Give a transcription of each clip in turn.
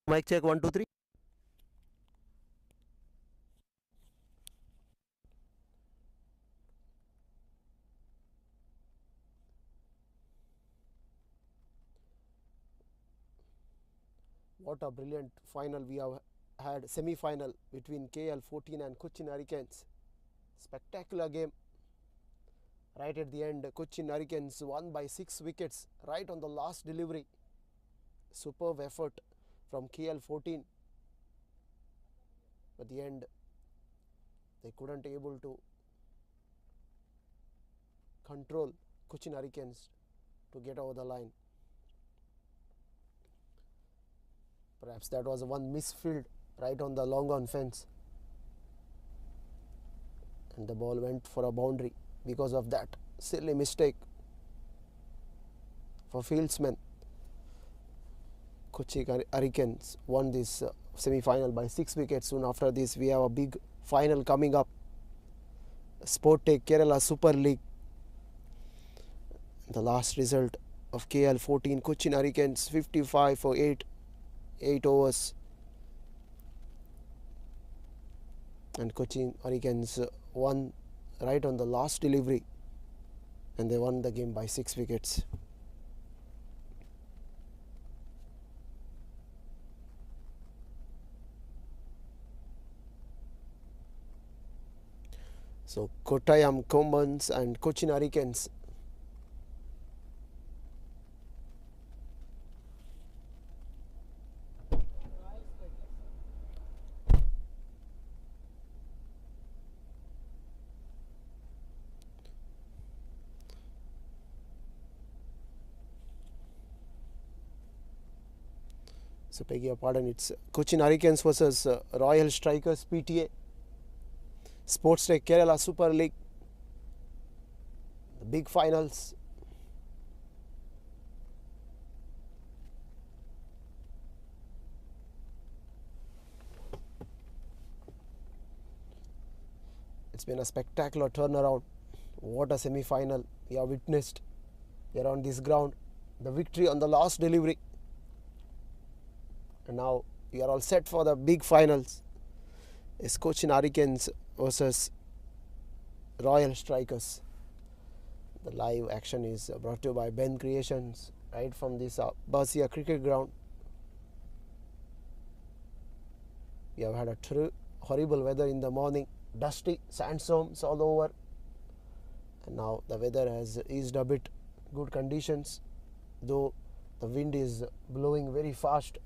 Mic check 1 2 3. What a brilliant final we have had, semi-final between KL14 and Cochin Hurricanes. Spectacular game. Right at the end, Cochin Hurricanes won by 6 wickets right on the last delivery. Superb effort from KL14. At the end, they couldn't able to control Cochin Hurricanes to get over the line. Perhaps that was one misfield right on the long on fence, and the ball went for a boundary because of that silly mistake for fieldsmen. Cochin Hurricanes won this semi-final by 6 wickets. Soon after this, we have a big final coming up. Sporttech Kerala Super League. The last result of KL14 Cochin Hurricanes 55 for 8 overs, and Cochin Hurricanes won right on the last delivery, and they won the game by 6 wickets. So Kottayam Commons and Cochin Hurricanes. So beg your pardon, it's Cochin Hurricanes versus Royal Strikers PTA. Sportstech Kerala Super League. The big finals. It's been a spectacular turnaround. What a semi-final we have witnessed here on this ground. The victory on the last delivery. And now we are all set for the big finals. It's Cochin Hurricanes versus Royal Strikers. The live action is brought to you by BENCREATIONS right from this ABBASIYA cricket ground. We have had a horrible weather in the morning. Dusty sandstorms all over. And now the weather has eased a bit. Good conditions, though the wind is blowing very fast.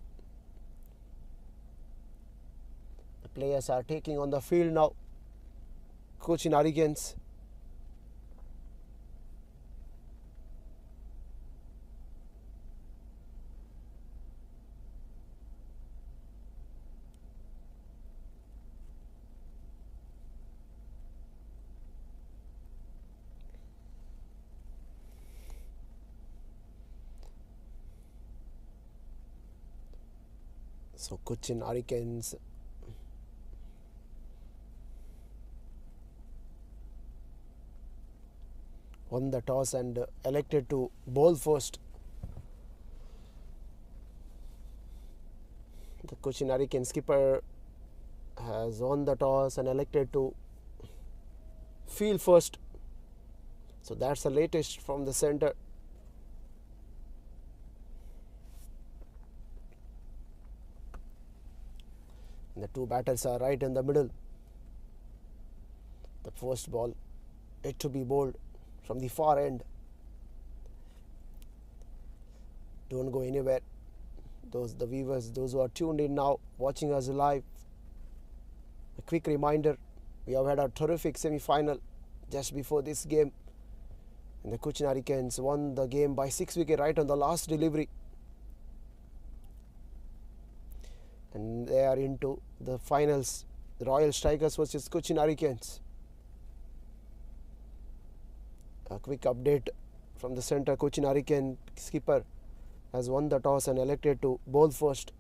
The players are taking on the field now. Cochin Hurricanes. So Cochin Hurricanes won the toss and elected to bowl first. The Cochin Hurricane skipper has won the toss and elected to field first. So that's the latest from the center. And the two batters are right in the middle. The first ball yet to be bowled from the far end. Don't go anywhere. The viewers, those who are tuned in now, watching us live, a quick reminder, we have had a terrific semi-final just before this game, and the Cochin Hurricanes won the game by 6 wickets right on the last delivery, and they are into the finals. The Royal Strikers versus Cochin Hurricanes. A quick update from the center. Cochin Hurricane skipper has won the toss and elected to bowl first,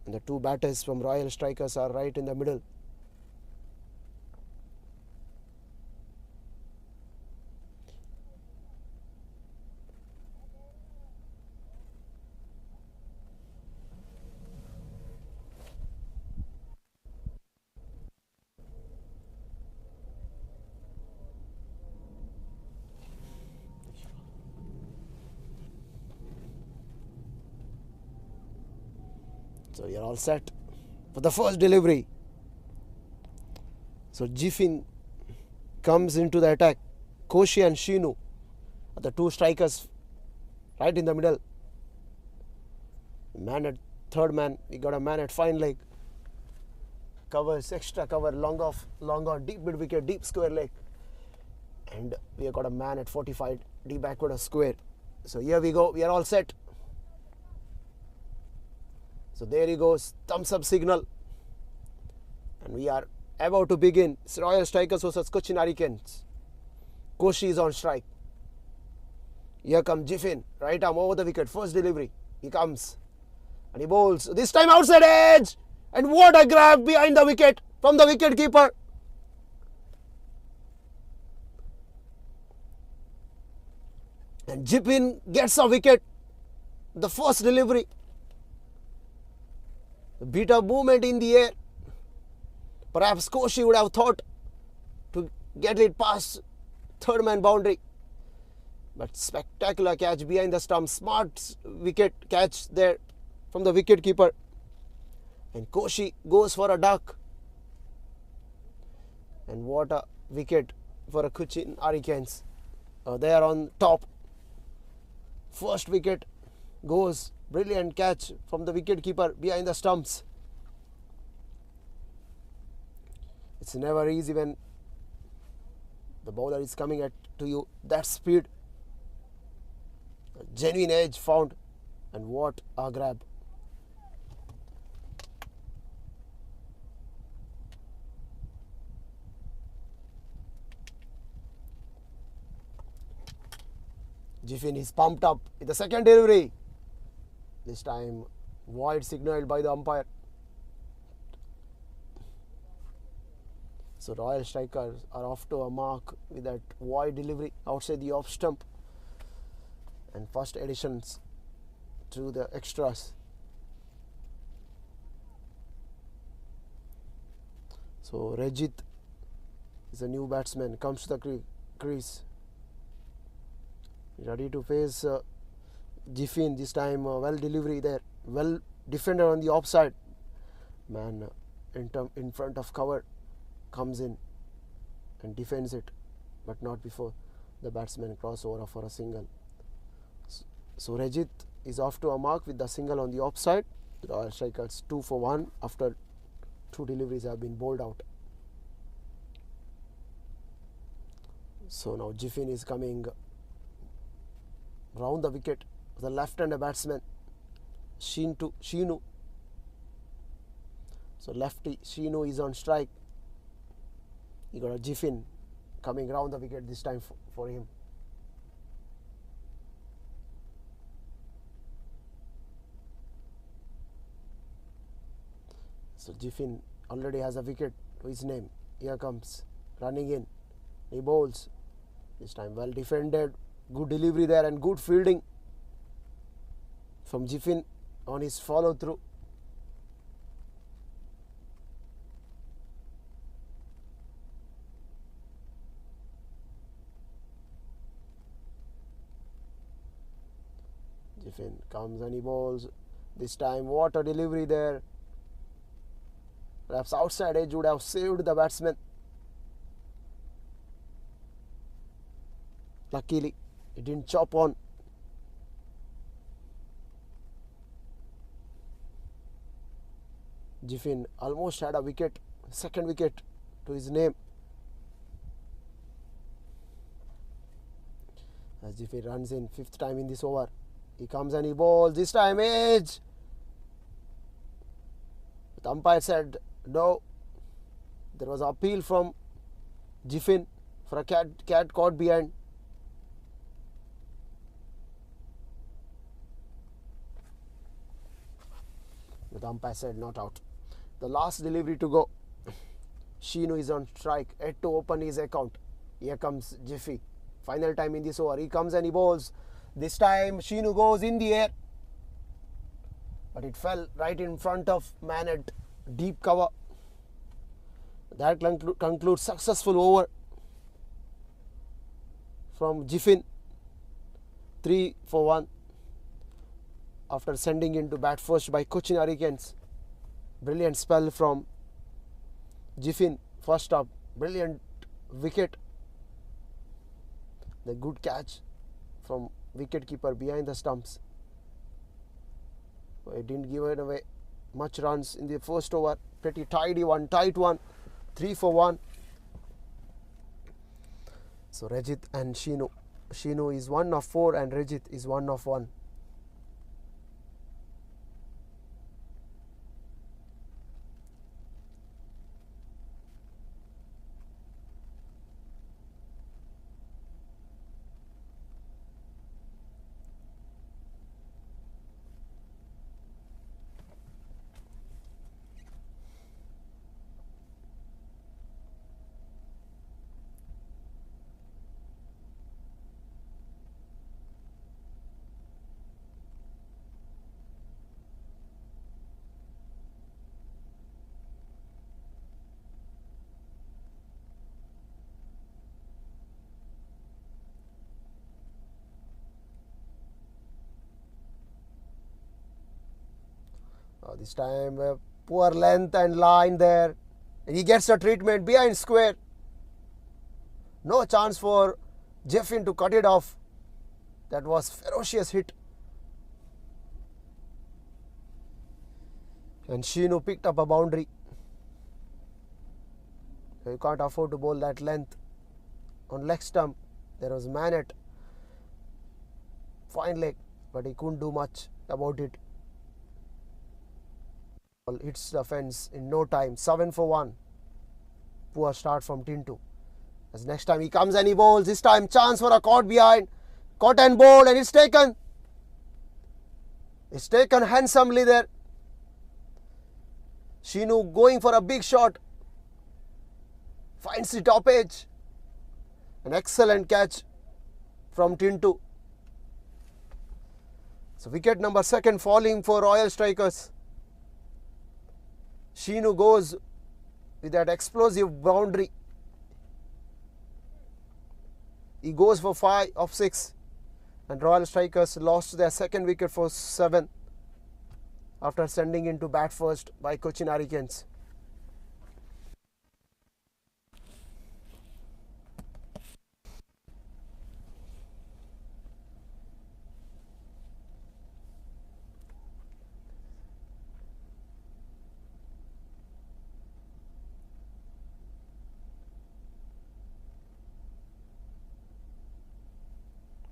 and the two batters from Royal Strikers are right in the middle. So you're all set for the first delivery. So Jifin comes into the attack. Koshi and Shinu are the two strikers right in the middle. Man at third man, we got a man at fine leg. Covers, extra cover, long on, deep mid wicket, deep square leg. And we have got a man at 45, deep backward a square. So here we go, we are all set. So there he goes, thumbs up signal. And we are about to begin. It's Royal Strikers versus Cochin Hurricanes. Koshi is on strike. Here comes Jifin, right arm over the wicket, first delivery. He comes and he bowls. This time outside edge. And what a grab behind the wicket from the wicket keeper. And Jifin gets a wicket. The first delivery. A bit of movement in the air. Perhaps Koshi would have thought to get it past third man boundary. But spectacular catch behind the stump. Smart wicket catch there from the wicket keeper. And Koshi goes for a duck. And what a wicket for a Cochin Hurricanes. They are on top. First wicket goes. Brilliant catch from the wicket keeper behind the stumps. It's never easy when the bowler is coming at to you that speed. A genuine edge found. And what a grab. Jifin is pumped up with the second delivery. This time wide signaled by the umpire. So Royal Strikers are off to a mark with that wide delivery outside the off stump. And first additions to the extras. So Rajit is a new batsman, comes to the crease. Ready to face Jifin. This time well delivery there. Well defended on the offside. Man in front of cover comes in and defends it. But not before the batsman cross over for a single. So Rajit is off to a mark with the single on the offside. The Royal Strikers 2 for 1 after 2 deliveries have been bowled out. So now Jifin is coming round the wicket. The left-hander batsman Shinu. So lefty Shinu is on strike. You got a Jifin coming round the wicket this time for him. So Jifin already has a wicket to his name. Here comes running in. He bowls. This time well defended. Good delivery there and good fielding from Jifin on his follow through. Jifin comes and he bowls. This time what a delivery there. Perhaps outside edge would have saved the batsman. Luckily it didn't chop on. Jifin almost had a wicket, second wicket to his name. As Jifin runs in 5th time in this over. He comes and he bowls. This time edge. The umpire said no. There was appeal from Jifin for a cat caught behind. The umpire said not out. The last delivery to go. Shinu is on strike. Yet to open his account. Here comes Jiffy. Final time in this over. He comes and he bowls. This time Shinu goes in the air. But it fell right in front of man at deep cover. That concludes successful over from Jifin. 3 for 1. After sending in to bat first by Cochin Hurricanes. Brilliant spell from Jiffin. First up, brilliant wicket. The good catch from wicket-keeper behind the stumps. It didn't give it away much runs in the first over. Pretty tidy one, tight one. 3 for 1. So Rajit and Shinu. Shinu is 1 of 4 and Rajit is 1 of 1. This time poor length and line there. He gets the treatment behind square. No chance for Jeffin to cut it off. That was ferocious hit. And Shinu picked up a boundary. You can't afford to bowl that length. On leg stump, there was man at fine leg, but he couldn't do much about it. Hits the fence in no time. 7 for 1. Poor start from Tintu. As next time he comes and he bowls. This time chance for a caught behind. Caught and bowled, and it's taken. It's taken handsomely there. Shinu going for a big shot. Finds the top edge. An excellent catch from Tintu. So wicket number 2 falling for Royal Strikers. Shinu goes with that explosive boundary. He goes for 5 of 6. And Royal Strikers lost their 2nd wicket for 7 after sending into bat first by Cochin Hurricanes.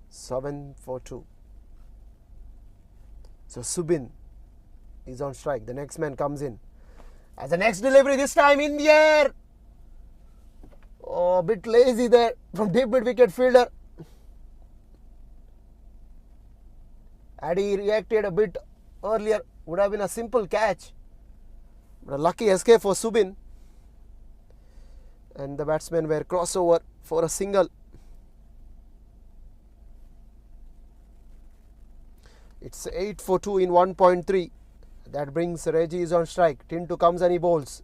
Seven for 2. So Subin is on strike. The next man comes in. As the next delivery, this time in the air. Oh, a bit lazy there from deep mid wicket fielder. Had he reacted a bit earlier, would have been a simple catch. But a lucky escape for Subin. And the batsmen were crossover for a single. It's 8 for 2 in 1.3. That brings Reggie is on strike. Tintu comes and he bowls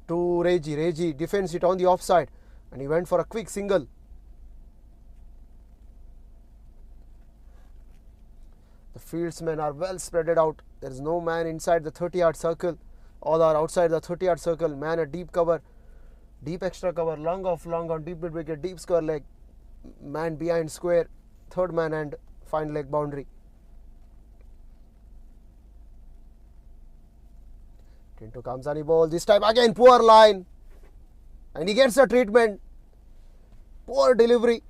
to Reggie. Reggie defends it on the offside and he went for a quick single. The fieldsmen are well spreaded out. There is no man inside the 30-yard circle. All are outside the 30-yard circle. Man at deep cover, deep extra cover, long off long on deep mid wicket, deep square leg. Man behind square, third man and fine leg boundary. Tintu comes and he bowls. This time again poor line. And he gets the treatment. Poor delivery.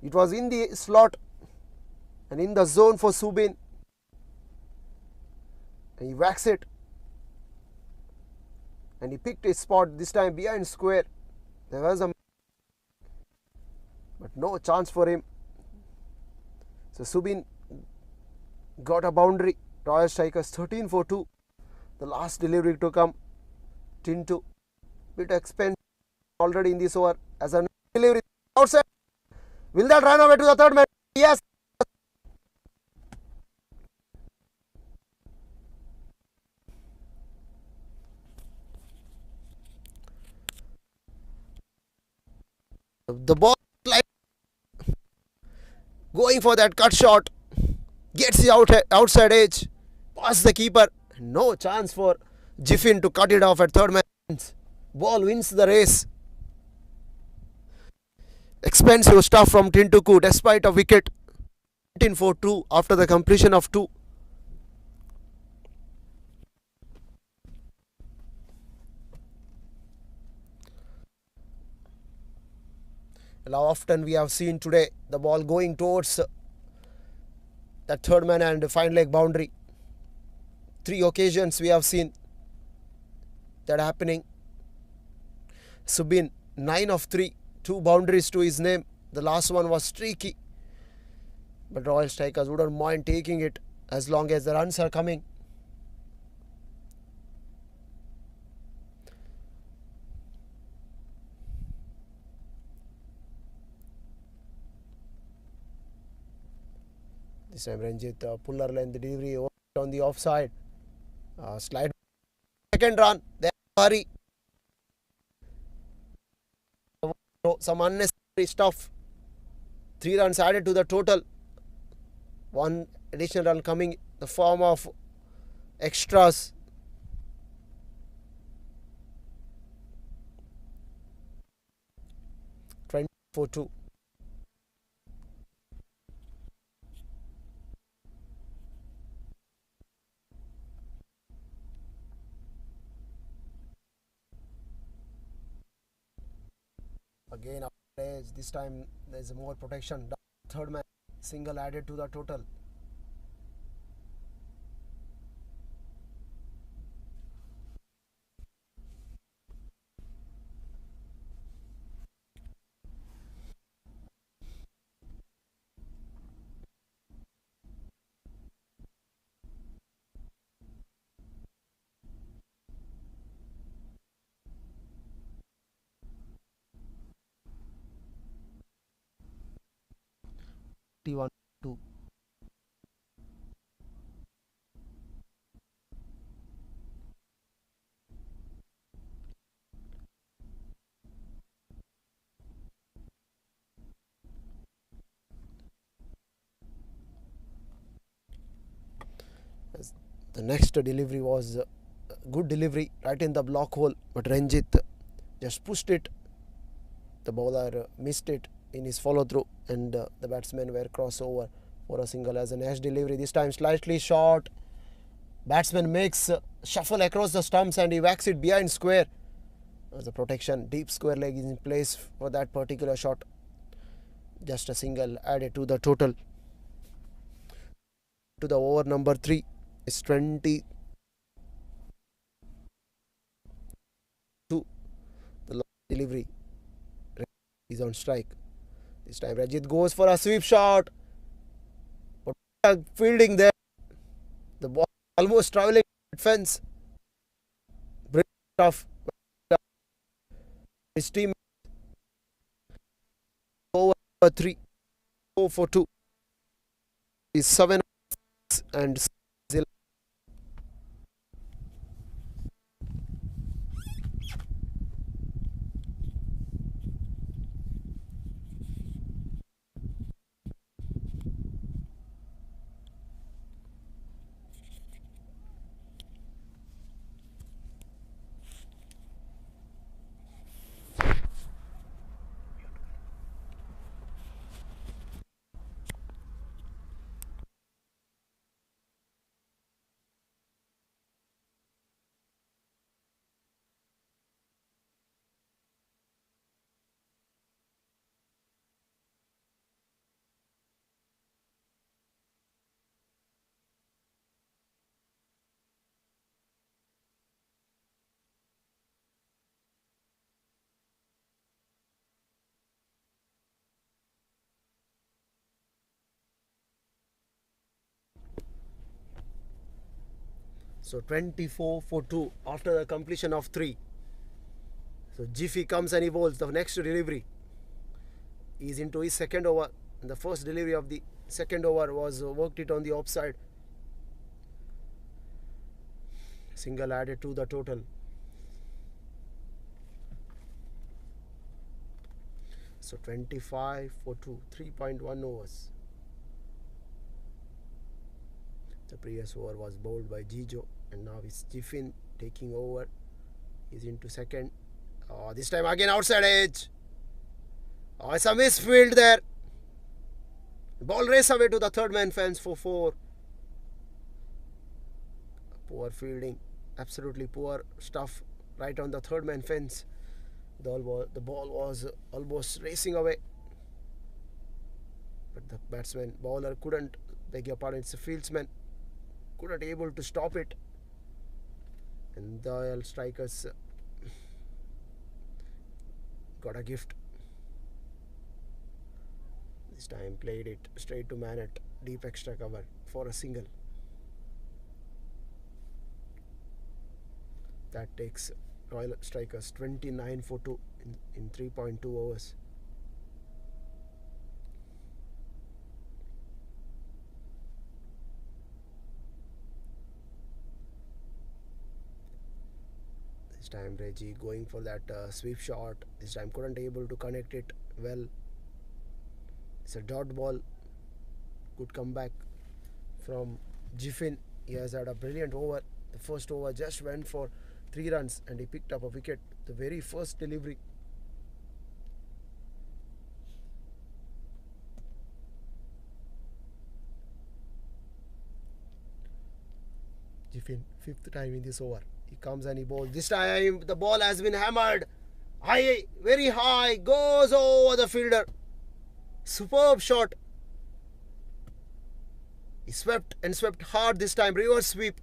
It was in the slot and in the zone for Subin. And he whacks it. And he picked his spot this time behind square. There was a but no chance for him. So Subin got a boundary. Royal Strikers 13 for 2. The last delivery to come. Tintu. Bit expensive already in this over. As a delivery outside. Will that run away to the third man? Yes. The ball like going for that cut shot. Gets the outside edge. past the keeper. No chance for Jiffin to cut it off at third man. Ball wins the race. Expensive stuff from Tintuku despite a wicket. 19 for 2 after the completion of 2. How often we have seen today the ball going towards the third man and fine leg boundary. 3 occasions we have seen that happening. Subin 9 of 3, 2 boundaries to his name. The last one was streaky, but Royal Strikers wouldn't mind taking it as long as the runs are coming. This time Ranjit puller length delivery on the offside. Slide second run. They hurry. Some unnecessary stuff. 3 runs added to the total. 1 additional run coming in the form of extras. For 2. Again, this time there is more protection. Third man single added to the total. T1 2. The next delivery was a good delivery right in the block hole, but Ranjit just pushed it. The bowler missed it in his follow through, and the batsmen were crossover for a single as a next delivery. This time slightly short. Batsman makes shuffle across the stumps and he whacks it behind square. As the protection, deep square leg is in place for that particular shot. Just a single added to the total. To the over number 3 is 20. The last delivery is on strike. This time Rajit goes for a sweep shot. But fielding there. The ball almost traveling fence. Brilliant stuff. His team over 3. 4 for 2. Is 7 and 0. So 24 for 2 after the completion of 3. So Jiffy comes and he bowls the next delivery. He is into his second over. And the first delivery of the second over was worked it on the offside. Single added to the total. So 25 for 2, 3.1 overs. The previous over was bowled by Jijo, and now it's Jiffin taking over. He's into second. Oh, this time again outside edge. Oh, it's a misfield there. Ball race away to the third man fence for 4. Poor fielding. Absolutely poor stuff right on the third man fence. The ball was almost racing away. But the bowler couldn't, beg your pardon, it's a fieldsman, couldn't able to stop it. And the strikers got a gift. This time played it straight to man at deep extra cover for a single. That takes Royal Strikers 29 for 2 in 3.2 overs. This time Reggie going for that sweep shot. This time couldn't able to connect it well. It's a dot ball. Good comeback from Jiffin. He has had a brilliant over. The first over just went for 3 runs and he picked up a wicket. The very first delivery. Jiffin, 5th time in this over. He comes and he bowls. This time the ball has been hammered. High, very high. Goes over the fielder. Superb shot. He swept and swept hard this time. Reverse sweep.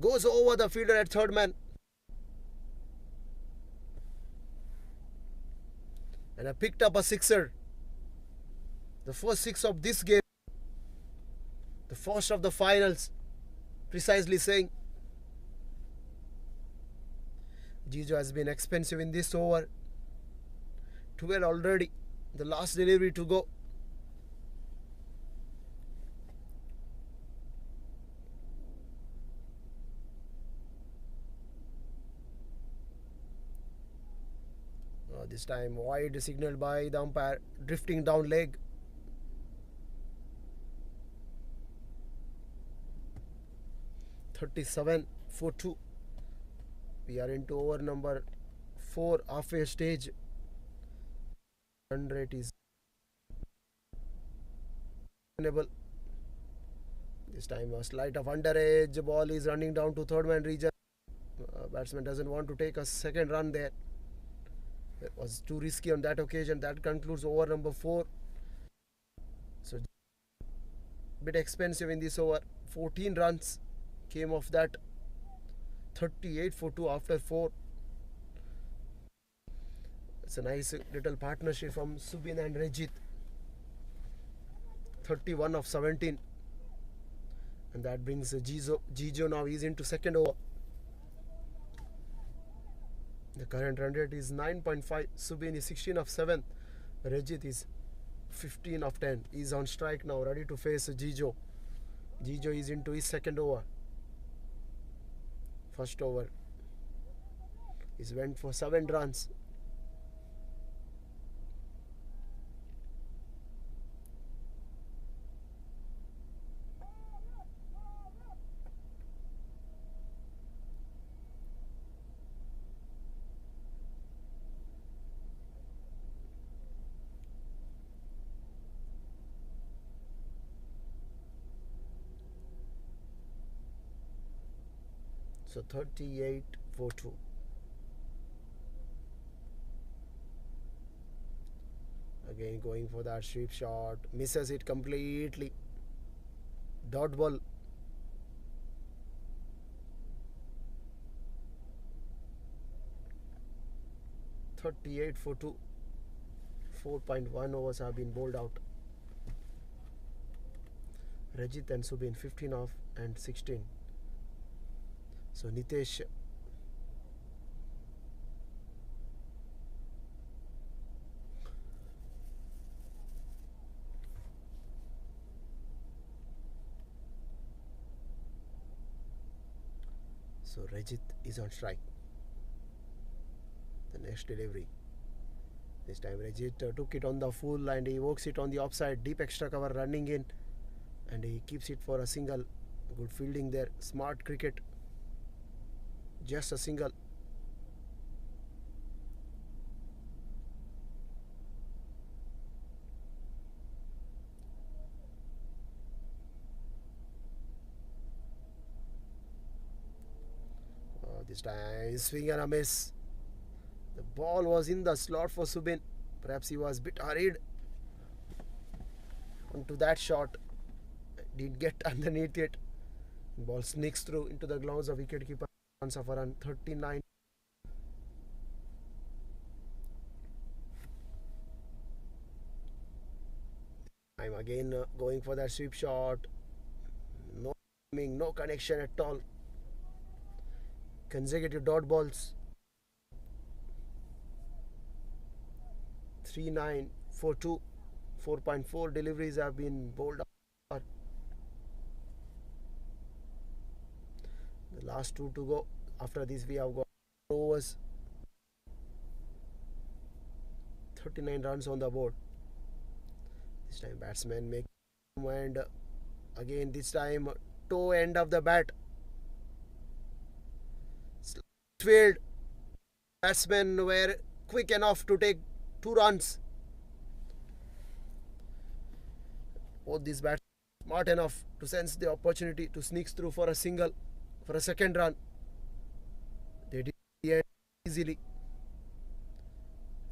Goes over the fielder at third man. And I picked up a sixer. The first 6 of this game. The first of the finals. Precisely saying. Jijo has been expensive in this over. 12 already. The last delivery to go. This time wide signaled by the umpire, drifting down leg. (37 for 2). We are into over number 4, halfway stage. Run rate is reasonable. This time a slight of underage. Ball is running down to third man region. Batsman doesn't want to take a second run there. It was too risky on that occasion. That concludes over number 4. So bit expensive in this over. 14 runs came off that. 38 for 2 after 4. It's a nice little partnership from Subin and Rejit. 31 of 17. And that brings Jijo now is into second over. The current run rate is 9.5. Subin is 16 of 7. Rejit is 15 of 10. He is on strike now, ready to face Jijo. Jijo is into his second over. First over. He went for 7 runs. So 38 for 2. Again going for that sweep shot. Misses it completely. Dot ball. (38 for 2). 4.1 overs have been bowled out. Rajit and Subin 15 off and 16. So Nitesh Rajit is on strike. The next delivery. This time Rajit took it on the full and he works it on the offside. Deep extra cover running in. and he keeps it for a single. Good fielding there, smart cricket. Just a single. This time swing and a miss. The ball was in the slot for Subin. Perhaps he was a bit hurried onto that shot. Didn't get underneath it. Ball sneaks through into the gloves of wicketkeeper. Chance of a run, 39. I'm again going for that sweep shot. No aiming, no connection at all. Consecutive dot balls. 3-9, 4-2. 4.4 deliveries have been bowled out. The last two to go. After this we have got overs. 39 runs on the board. This time batsman make, and again this time toe end of the bat. Field. Batsmen were quick enough to take 2 runs. Both these batsmen smart enough to sense the opportunity to sneak through for a single, for a second run. They did it easily.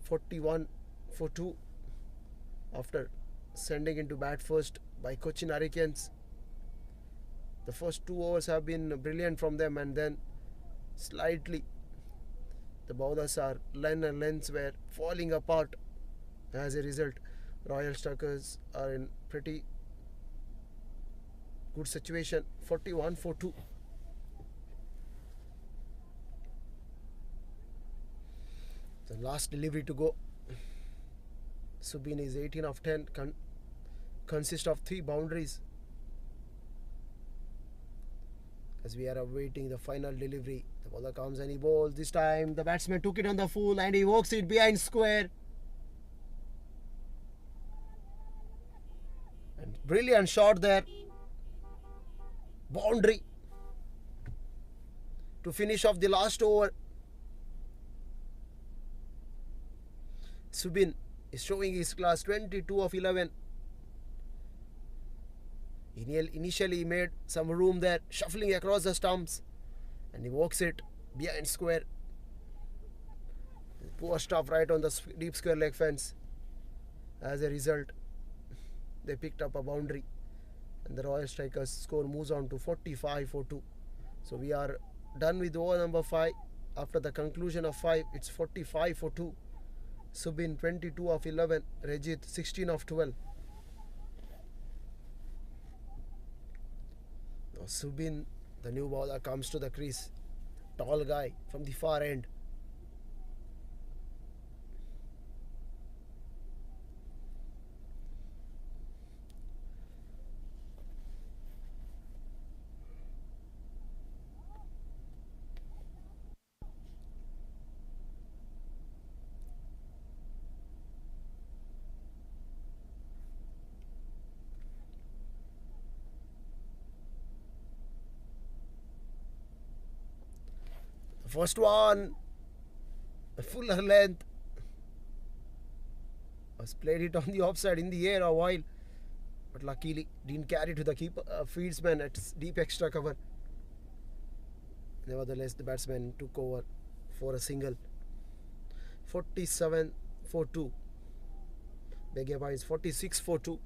41 for 2 after sending into bat first by Cochin Hurricanes. The first 2 overs have been brilliant from them, and then slightly the bowlers are line and lengths were falling apart. As a result, Royal Strikers are in pretty good situation. 41 for 2. The last delivery to go. Subin is 18 of 10, consists of 3 boundaries. As we are awaiting the final delivery, the bowler comes and he bowls. This time the batsman took it on the full and he walks it behind square. And brilliant shot there. Boundary to finish off the last over. Subin is showing his class, 22 of 11. Initially he made some room there, shuffling across the stumps, and he walks it behind square. Poor stuff right on the deep square leg fence. As a result, they picked up a boundary, and the Royal Strikers score moves on to 45 for 2. So we are done with over number 5. After the conclusion of 5, it's 45 for 2. Subin 22 of 11, Rajit 16 of 12. Now Subin, the new bowler, comes to the crease. Tall guy from the far end. First one, a fuller length, was played it on the offside in the air a while, but luckily didn't carry to the keeper, fieldsman at deep extra cover. Nevertheless, the batsman took over for a single. 47 for 2. Begeba is 46 for 2.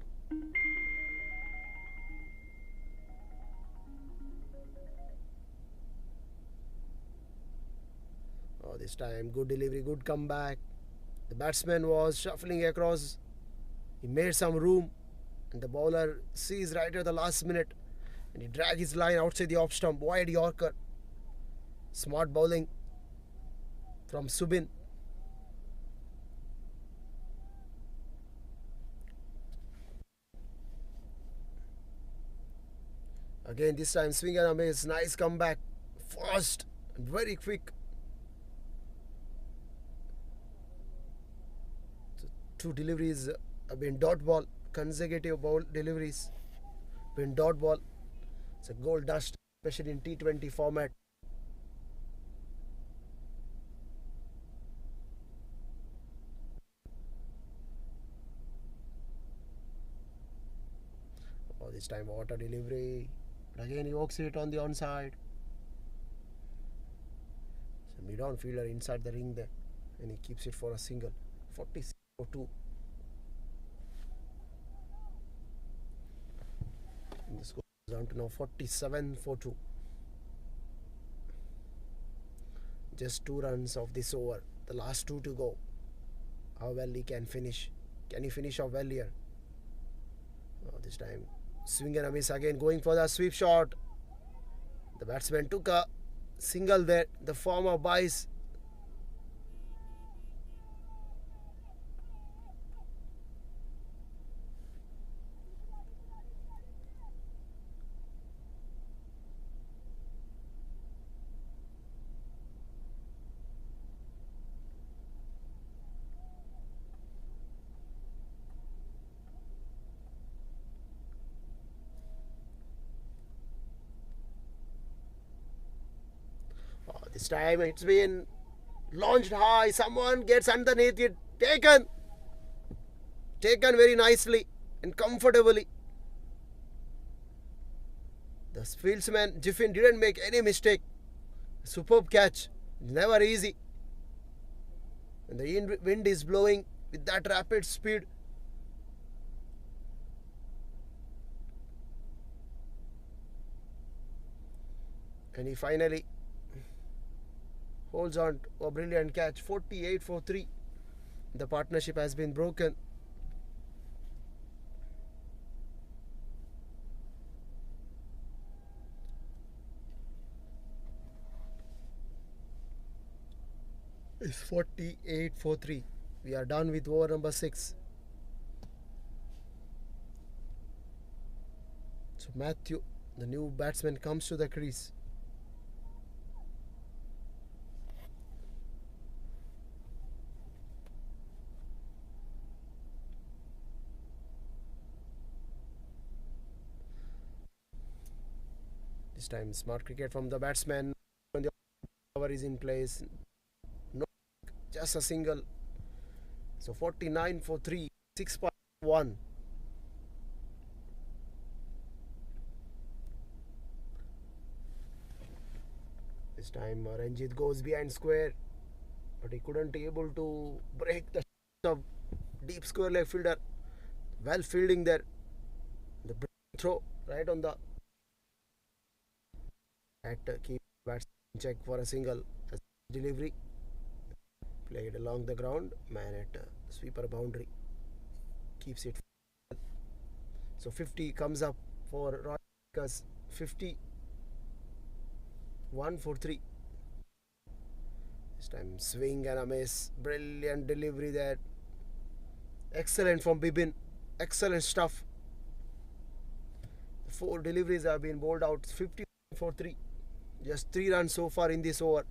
This time good delivery, good comeback. The batsman was shuffling across. He made some room, and the bowler sees right at the last minute, and he dragged his line outside the off stump. Wide Yorker. Smart bowling from Subin. Again this time swing and a miss. Nice comeback. Fast and very quick. 2 deliveries have been dot ball, consecutive ball deliveries. pin dot ball. It's a goal dust, especially in T20 format. Oh, this time water delivery. But again, he walks it on the onside. So mid-on fielder inside the ring there, and he keeps it for a single. 46-2. And the score is down to now 47-2. Just 2 runs of this over. The last 2 to go. How well he can finish. Can he finish off well here? Oh, this time swing and a miss again, going for the sweep shot. The batsman took a single there. The form of Bice. This time it's been launched high. Someone gets underneath it. Taken very nicely and comfortably. The fieldsman Jiffin didn't make any mistake. Superb catch. Never easy. And the wind is blowing with that rapid speed. And he finally holds on to a brilliant catch. 48-3. The partnership has been broken. It's 48-3. We are done with over number 6. So Matthew, the new batsman, comes to the crease. This time smart cricket from the batsman. When the cover is in place, no, just a single. So 49-3, 6.1. This time Ranjit goes behind square, but he couldn't able to break the of deep square leg fielder. Well fielding there. The throw right on the keep batsman check for a single. Delivery played along the ground. Man at sweeper boundary keeps it. So 50 comes up for Roy because 51-3. This time swing and a miss. Brilliant delivery there. Excellent from Bibin. Excellent stuff. 4 deliveries have been bowled out. 50-3. Just 3 runs so far in this over.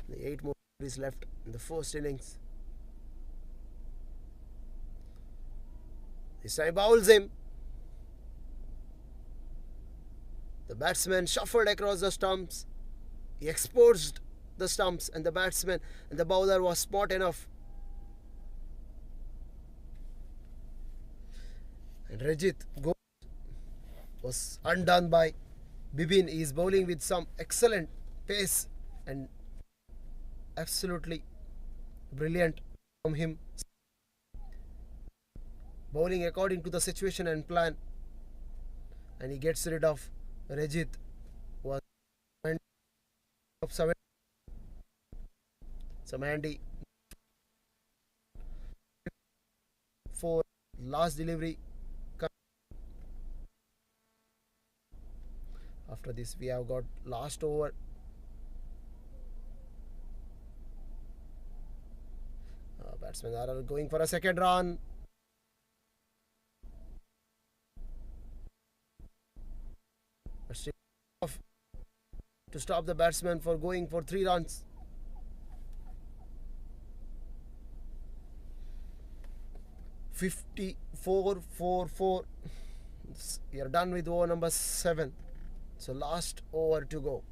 The 8 more deliveries left in the first innings. This time bowls him. The batsman shuffled across the stumps. He exposed the stumps, and the batsman and the bowler was smart enough. And Rajit was undone by Bibin. He is bowling with some excellent pace and absolutely brilliant from him. Bowling according to the situation and plan. And he gets rid of Rajit. Was some handy for last delivery. After this we have got last over. Batsmen are going for a second run. But still enough to stop the batsman for going for 3 runs. 54-4-4. We are done with over number 7. So last over to go.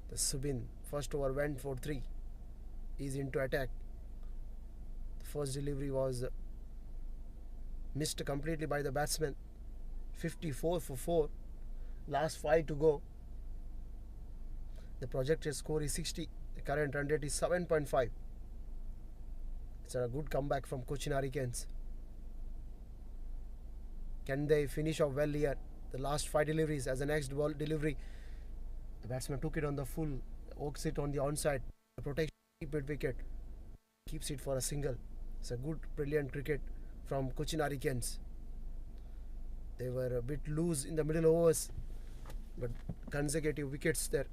The Subin first over went for 3. He's into attack. The first delivery was missed completely by the batsman. 54-4. Last 5 to go. The projected score is 60. The current run rate is 7.5. It's a good comeback from Cochin Hurricanes. Can they finish off well here? The last 5 deliveries as the next ball delivery. The batsman took it on the full, oaks it on the onside. The protection keep it wicket. Keeps it for a single. It's a good, brilliant cricket from Cochin Hurricanes. They were a bit loose in the middle overs, but consecutive wickets there.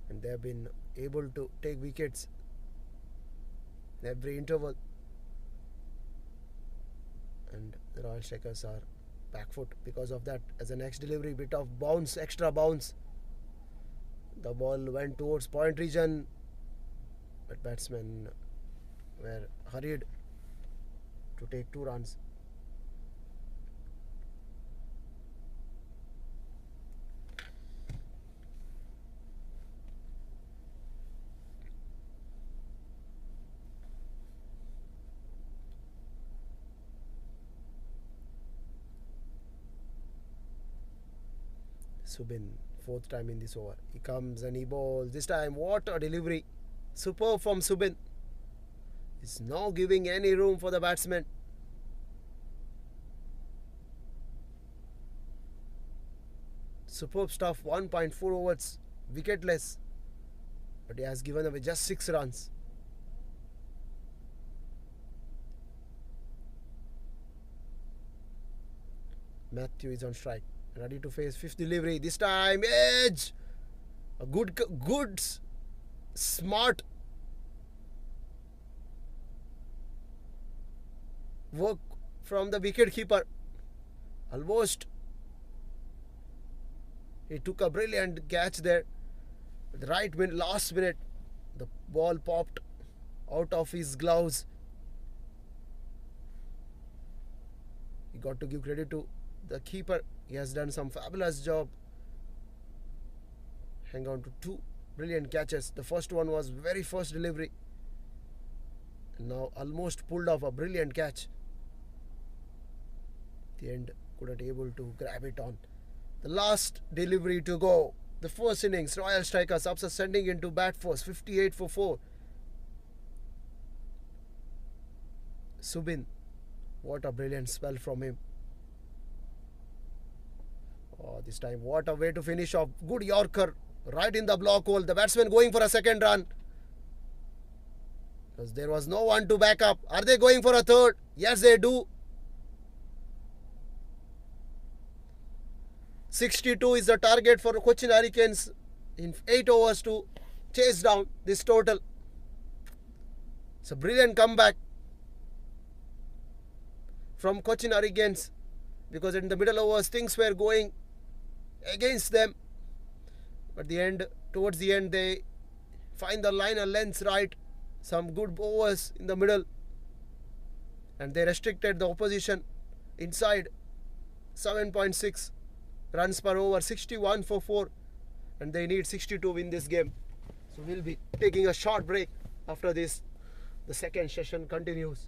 And they have been able to take wickets in every interval. And the Royal Strikers are back foot because of that. As the next delivery, bit of bounce, extra bounce. The ball went towards point region, but batsmen were hurried to take 2 runs. Subin, 4th time in this over. He comes and he bowls. This time, what a delivery. Superb from Subin. He's not giving any room for the batsman. Superb stuff. 1.4 overs. Wicketless. But he has given away just 6 runs. Matthew is on strike. Ready to face 5th delivery. This time, edge. A good, smart work from the wicket keeper. Almost. He took a brilliant catch there. At the right minute, last minute, the ball popped out of his gloves. He got to give credit to the keeper. He has done some fabulous job. Hang on to 2 brilliant catches. The first one was very first delivery. And now almost pulled off a brilliant catch. At the end, couldn't able to grab it on. The last delivery to go. The first innings, Royal Strikers upset sending into bat first. 58-4. Subin, what a brilliant spell from him. Oh, this time, what a way to finish off. Good Yorker, right in the block hole. The batsman going for a second run. Because there was no one to back up. Are they going for a third? Yes, they do. 62 is the target for Cochin Hurricanes in 8 overs to chase down this total. It's a brilliant comeback from Cochin Hurricanes, because in the middle overs things were going against them. But towards the end, they find the line and length right. Some good overs in the middle. And they restricted the opposition inside 7.6 runs per over, 61-4. And they need 60 to win this game. So we'll be taking a short break. After this, the second session continues.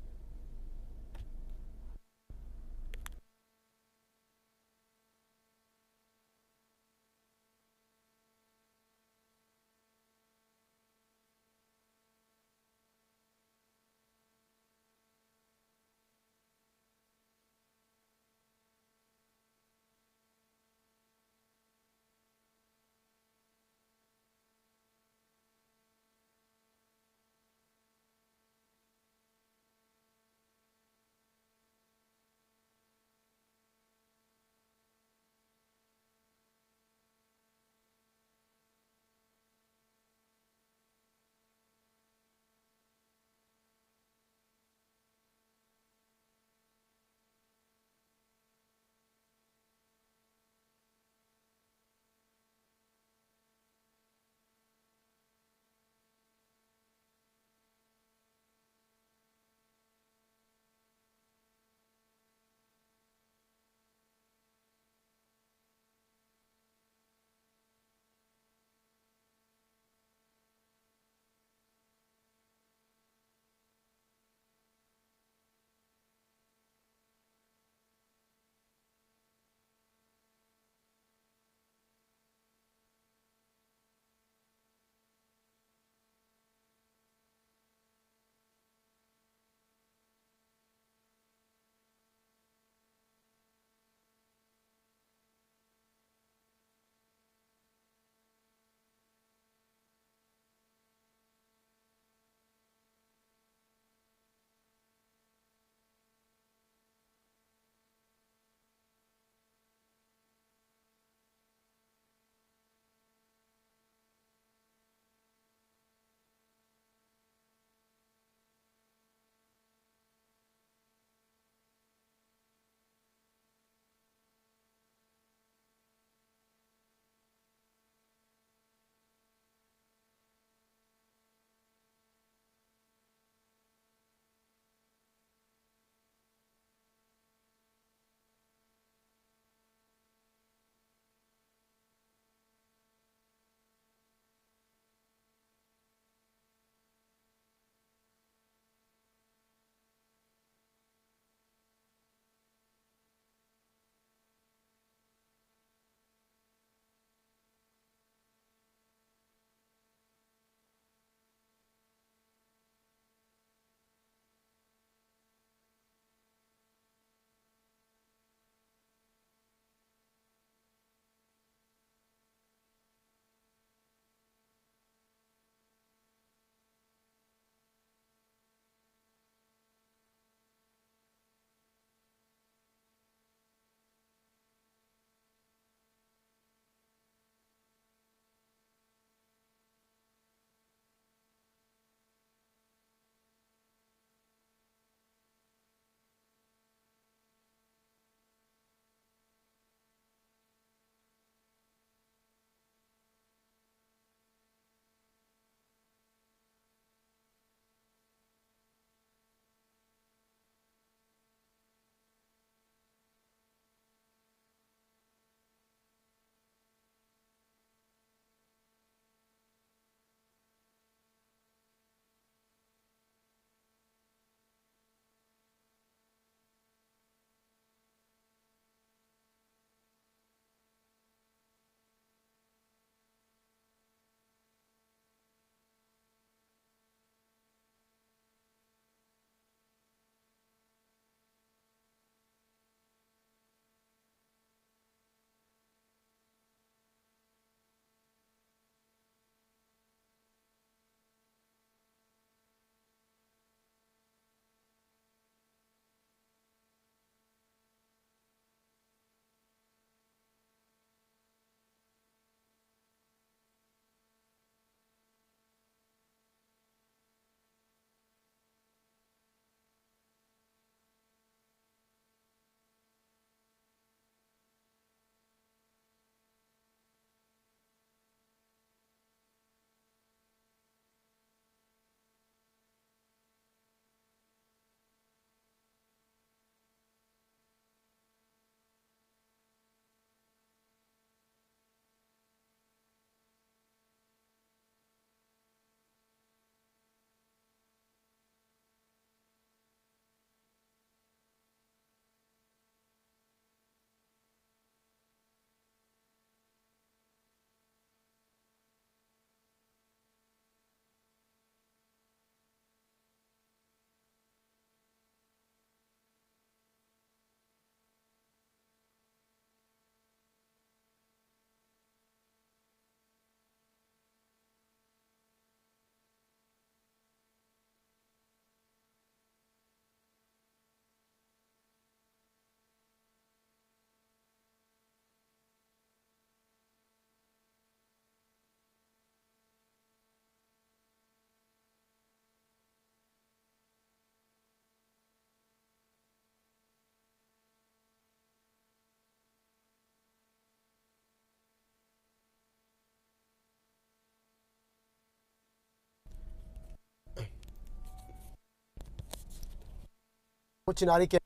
Cochin Hurricanes.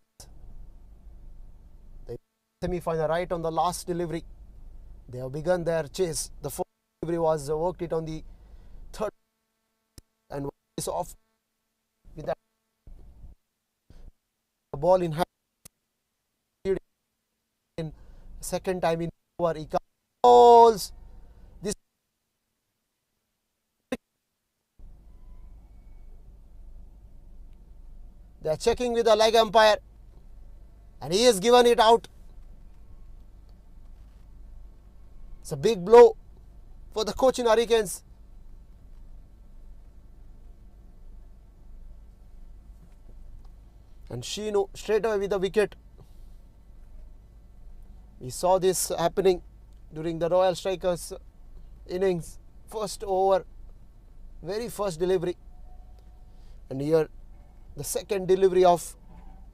The semi-final right on the last delivery. They have begun their chase. The first delivery was worked it on the third and is off with that ball in hand. In second time in over, he calls this. They are checking with the leg umpire, and he has given it out. It's a big blow for the Cochin Hurricanes. And Shinu straight away with the wicket. We saw this happening during the Royal Strikers innings. First over, very first delivery. And here the second delivery of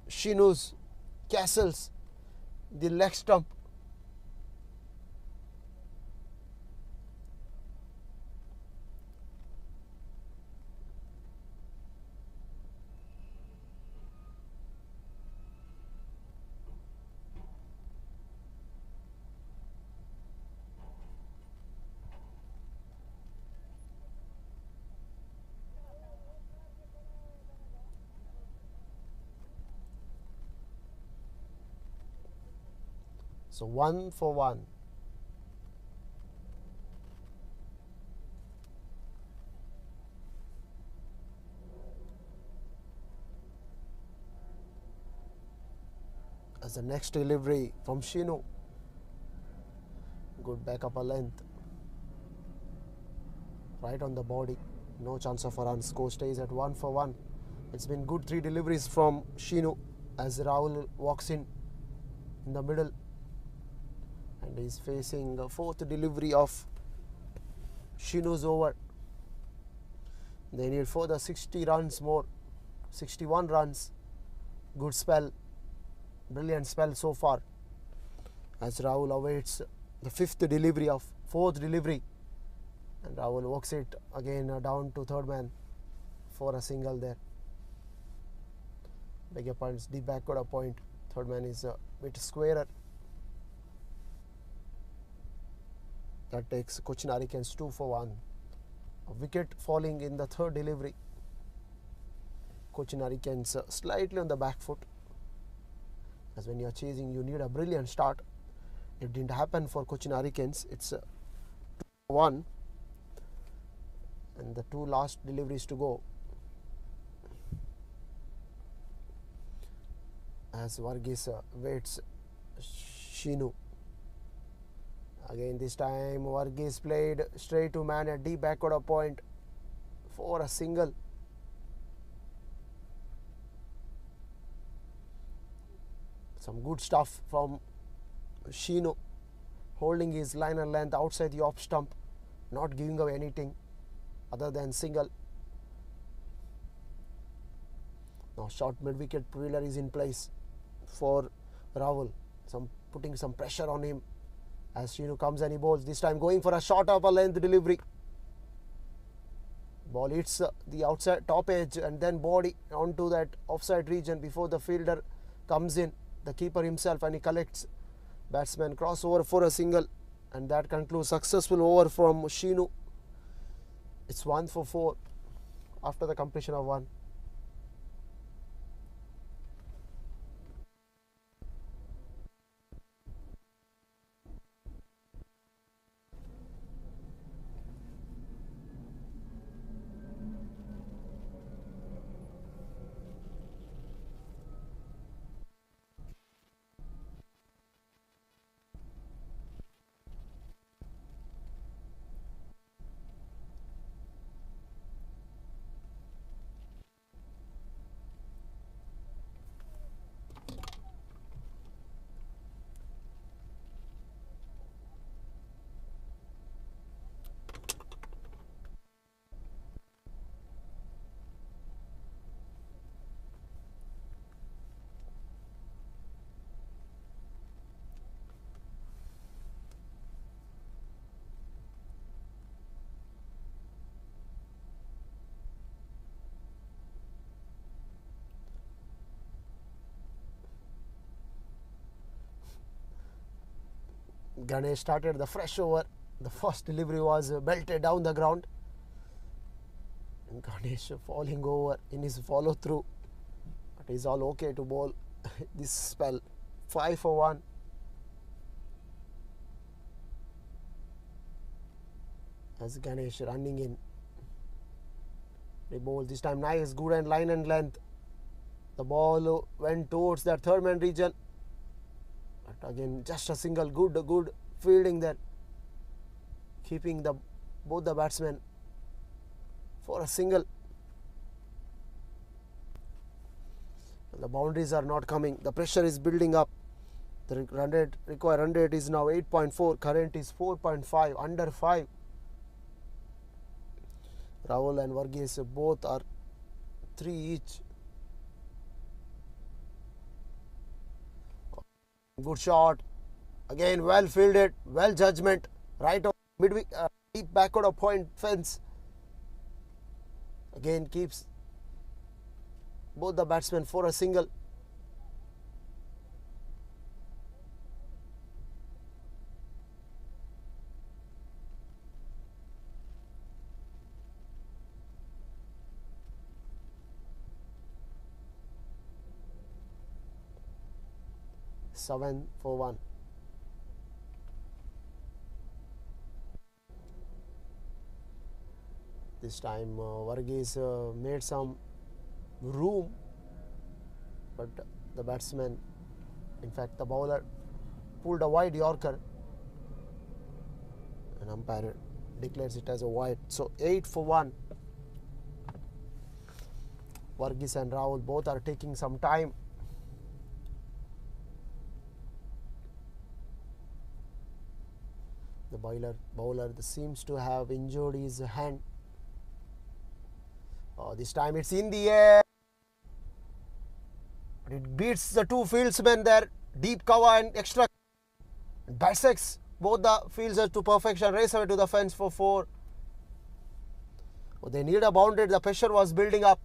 Shinu's Castles, the leg stump. So 1 for 1. As the next delivery from Shinu. Good back upper length. Right on the body. No chance of a run. Score stays at 1 for 1. It's been good 3 deliveries from Shinu as Rahul walks in the middle. And he's facing the fourth delivery of Shinu's over. They need further 60 runs more. 61 runs. Good spell. Brilliant spell so far. As Rahul awaits the fourth delivery. And Rahul walks it again down to third man for a single there. Beg your pardon, deep backward a point. Third man is a bit squarer. That takes Cochin Hurricanes 2 for 1. A wicket falling in the third delivery. Cochin Hurricanes slightly on the back foot. As when you are chasing, you need a brilliant start. It didn't happen for Cochin Hurricanes. It's 2 for 1. And the 2 last deliveries to go. As Varghese waits Shinu. Again this time Varghese played straight to man at deep backward of point for a single. Some good stuff from Shinu, holding his liner length outside the off stump, not giving away anything other than single. Now short mid wicket previler is in place for Rahul. Putting some pressure on him. As Shinu comes and he bowls, this time going for a short upper length delivery. Ball hits the outside top edge and then body onto that offside region before the fielder comes in, the keeper himself, and he collects. Batsman crossover for a single, and that concludes successful over from Shinu. It's 1 for 4 after the completion of 1. Ganesh started the fresh over. The first delivery was belted down the ground. And Ganesh falling over in his follow through. But he's all okay to bowl this spell. 5 for 1. As Ganesh running in. They bowl this time nice, good and line and length. The ball went towards that third man region. But again, just a single, good fielding there. Keeping both the batsmen for a single. The boundaries are not coming. The pressure is building up. The required run rate is now 8.4. Current is 4.5, under 5. Rahul and Varghese both are 3 each. Good shot. Again, well fielded, well judgment. Right of deep backward of point fence. Again, keeps both the batsmen for a single. Seven for 1. This time Varghese made some room, but the batsman, in fact the bowler, pulled a wide Yorker and umpire declares it as a wide. So 8 for 1. Varghese and Rahul both are taking some time. The bowler seems to have injured his hand. This time it's in the air. But it beats the 2 fieldsmen there. Deep cover and extra. Bisects both the fielders to perfection. Race away to the fence for 4. They need a boundary. The pressure was building up.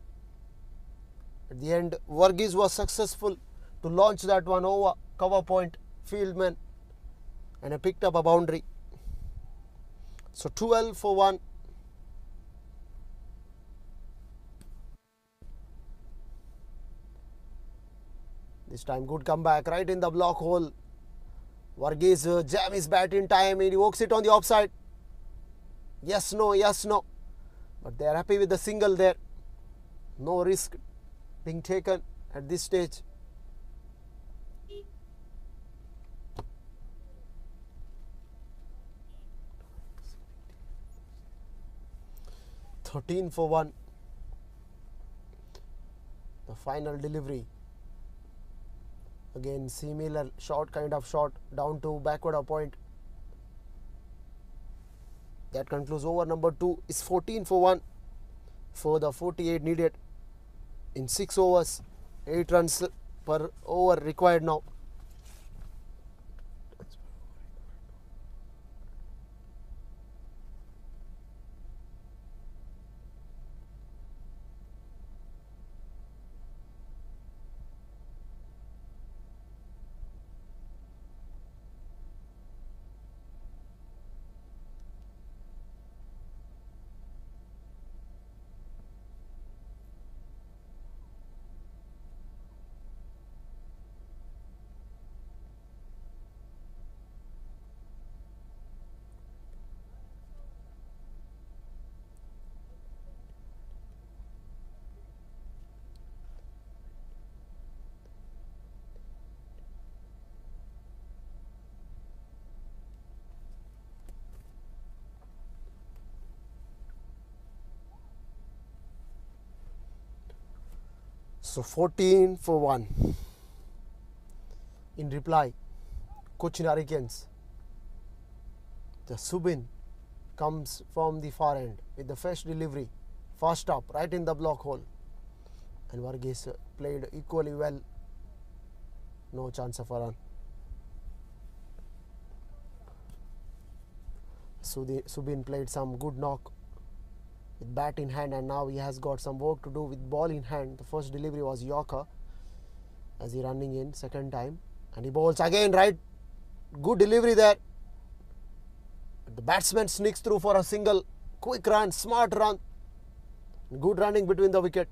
At the end, Varghese was successful to launch that one over cover point fieldman and picked up a boundary. So 12 for 1. This time good comeback right in the block hole. Varghese jam his bat in time. He evokes it on the offside. Yes, no, yes, no. But they are happy with the single there. No risk being taken at this stage. Thirteen for 1. The final delivery. Again, similar kind of shot down to backward of point. That concludes over number 2. Is 14 for 1 for the 48 needed in 6 overs. 8 runs per over required now. So 14 for 1. In reply, Cochin Hurricanes. The Subin comes from the far end with the fresh delivery. Fast up, right in the block hole. And Varghese played equally well. No chance of a run. Subin played some good knock with bat in hand, and now he has got some work to do with ball in hand. The first delivery was Yorker as he running in second time, and he bowls again, right? Good delivery there. The batsman sneaks through for a single. Quick run, smart run. Good running between the wicket.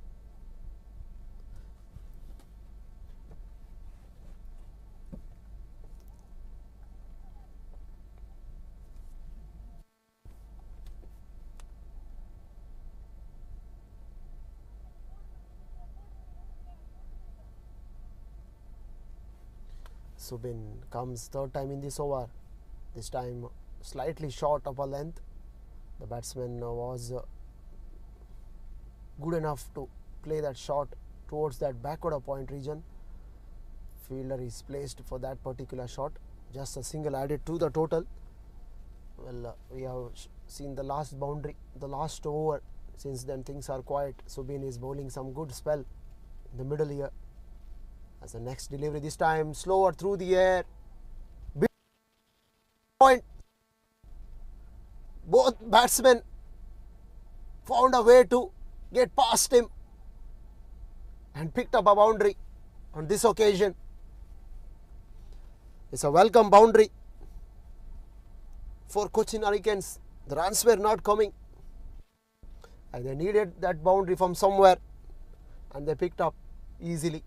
Subin comes third time in this over. This time slightly short of a length. The batsman was good enough to play that shot towards that backward point region. Fielder is placed for that particular shot. Just a single added to the total. Well, we have seen the last boundary, the last over. Since then things are quiet. Subin is bowling some good spell in the middle here. As the next delivery, this time slower through the air. Big point. Both batsmen found a way to get past him and picked up a boundary on this occasion. It's a welcome boundary for Cochin Hurricanes. The runs were not coming and they needed that boundary from somewhere and they picked up easily.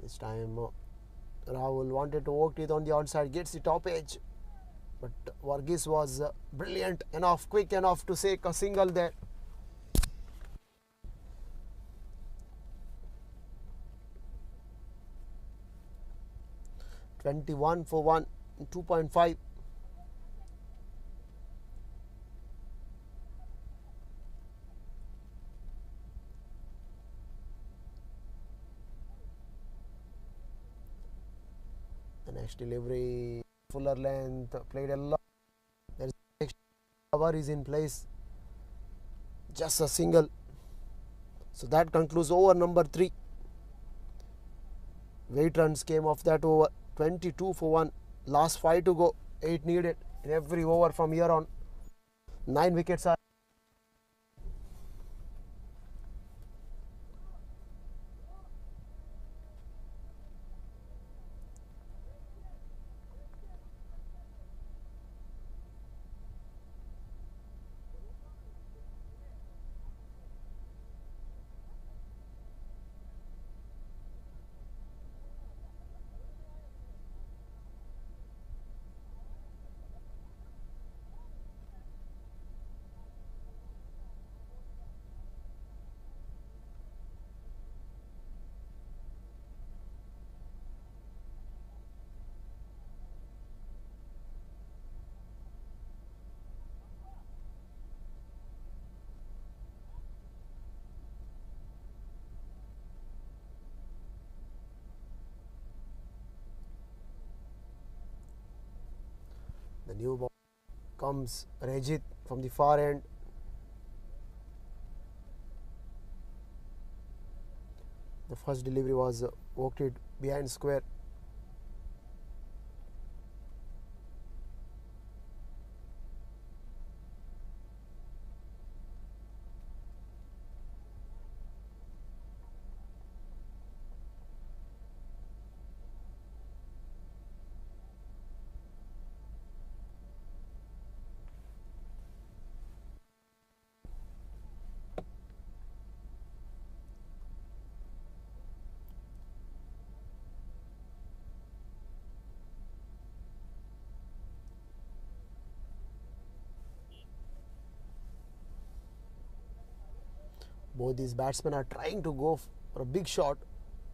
This time Rahul wanted to work it on the outside, gets the top edge, but Varghese was brilliant enough, quick enough to take a single there. "21 for 1, 2.5. The next delivery, fuller length, played a lot. There is cover is in place. Just a single. So that concludes over number 3. 8 runs came off that over. 22 for 1. Last 5 to go. 8 needed in every over from here on. 9 wickets are. The new ball comes Rajit from the far end. The first delivery was walked it behind square. Both these batsmen are trying to go for a big shot,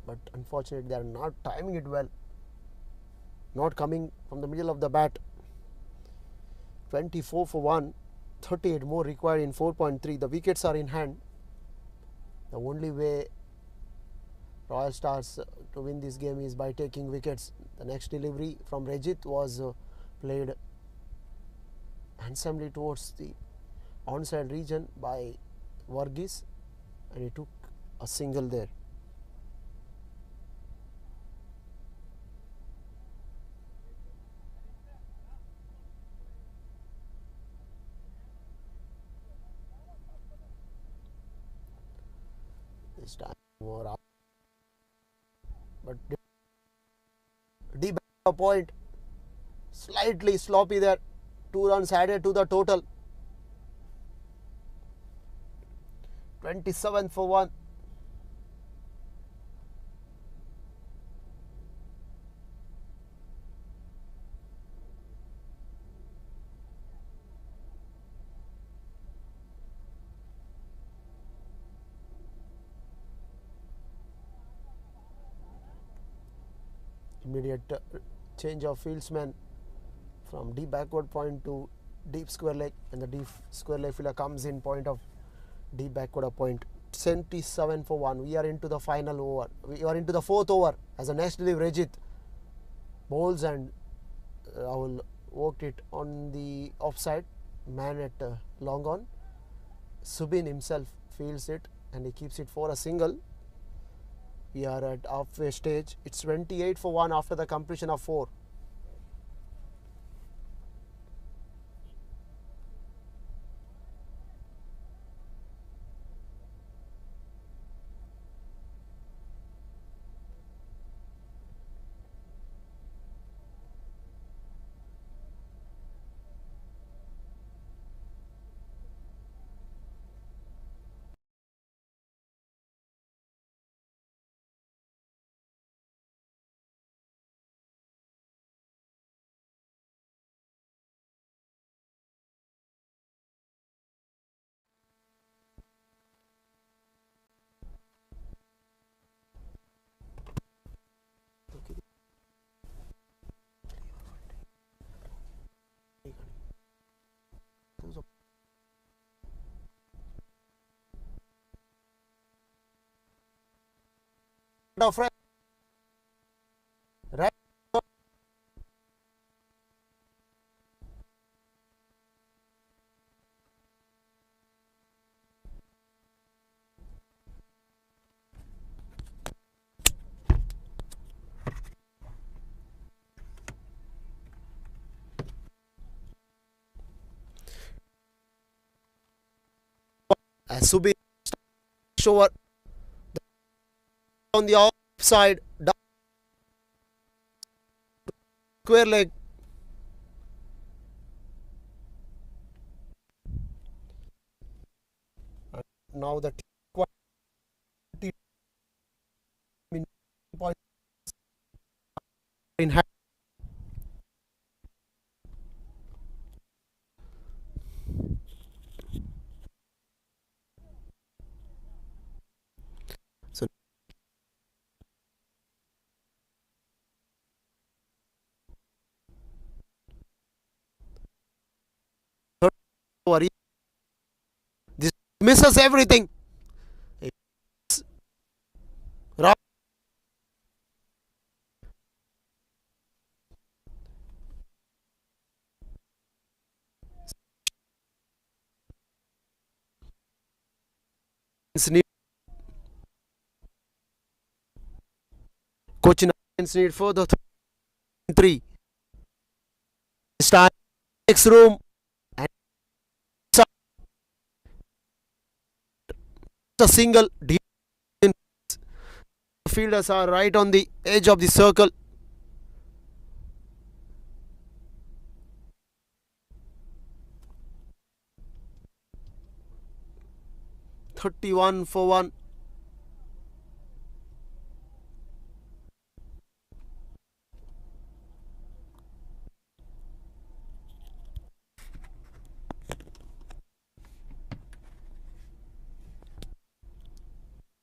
but unfortunately they are not timing it well. Not coming from the middle of the bat. 24 for 1, 38 more required in 4.3. The wickets are in hand. The only way Royal Stars to win this game is by taking wickets. The next delivery from Rajit was played handsomely towards the onside region by Varghese, and he took a single there. This time more up, but deep a point. Slightly sloppy there. 2 runs added to the total. 27 for 1. Immediate change of fieldsman from deep backward point to deep square leg, and the deep square leg fielder comes in point of deep backward point. 27 for 1. We are into the final over. We are into the 4th over as the next delivery Rajit bowls, and Rahul worked it on the offside man at long on. Subin himself fields it and he keeps it for a single. We are at halfway stage. It's 28 for 1 after the completion of 4. Right. As Subin over on the offside, square leg. Now the point in hand. So this misses everything. Coach need for the 3. Start next room and a single. Fielders are right on the edge of the circle. (31 for 1).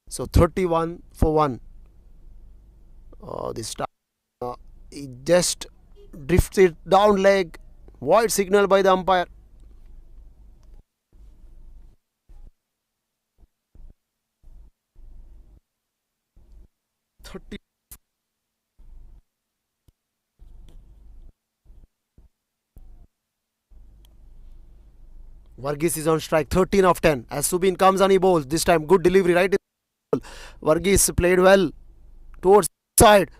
So 31 for 1. This time he just drifted down leg. Wide signal by the umpire. 30. Varghese is on strike. 13 of 10. As Subin comes on, he bowls. This time good delivery right in the ball. Varghese played well towards the side.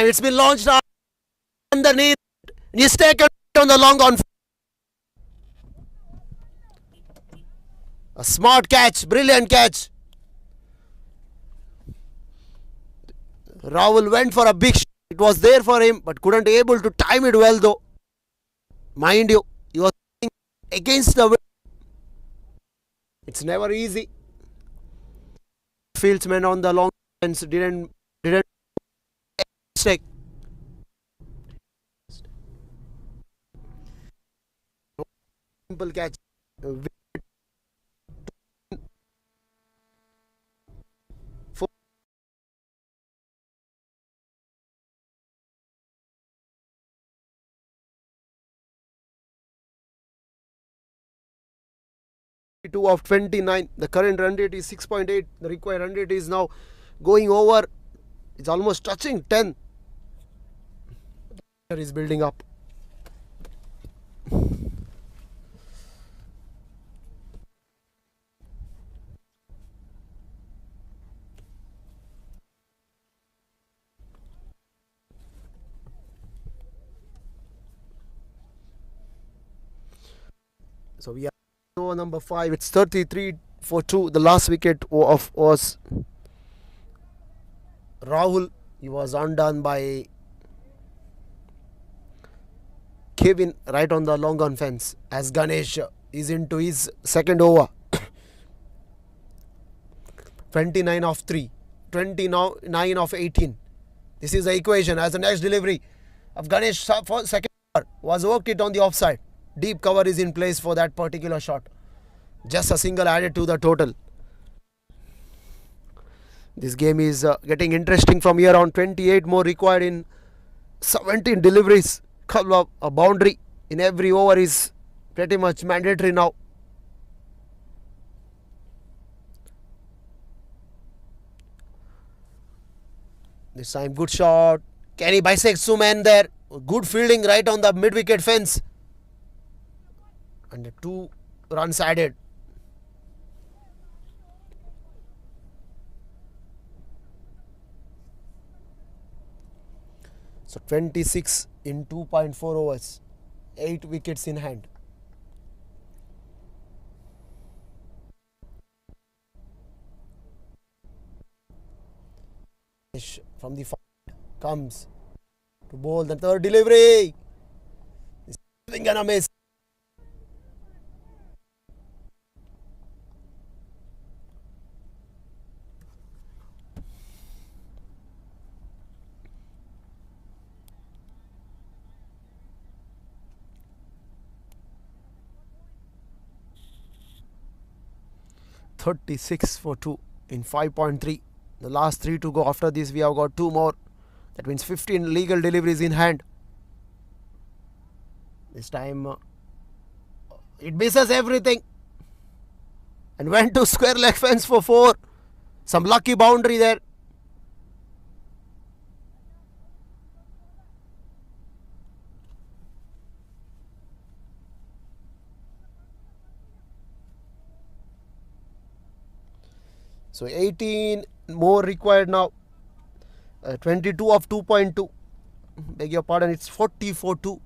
time it's been launched underneath. He's taken on the long on. A smart catch, brilliant catch. Rahul went for a big shot. It was there for him, but couldn't able to time it well though. Mind you, he was against the wind. It's never easy. Fieldsman on the long fence didn't mistake. Simple catch. 2 of 29. The current run rate is 6.8. The required run rate is now going over. It's almost touching 10. Is building up. So we are over number 5. It's 33 for 2. The last wicket was Rahul. He was undone by Kevin right on the long on fence as Ganesh is into his second over. 29 of 3. 29 of 18. This is the equation as the next delivery of Ganesh for second over was worked it on the offside. Deep cover is in place for that particular shot. Just a single added to the total. This game is getting interesting from here on. 28 more required in 17 deliveries. A boundary in every over is pretty much mandatory now. This time good shot. Can he bisect Suman there? Good fielding right on the mid-wicket fence. And 2 runs added. So 26 in 2.4 overs. 8 wickets in hand. From the comes to bowl the third delivery. Is gonna miss. (36 for 2 in 5.3). The last 3 to go. After this we have got 2 more. That means 15 legal deliveries in hand. This time it misses everything and went to square leg fence for 4. Some lucky boundary there. So 18 more required now. 22 of 2.2. Beg your pardon, it's 40 for 2.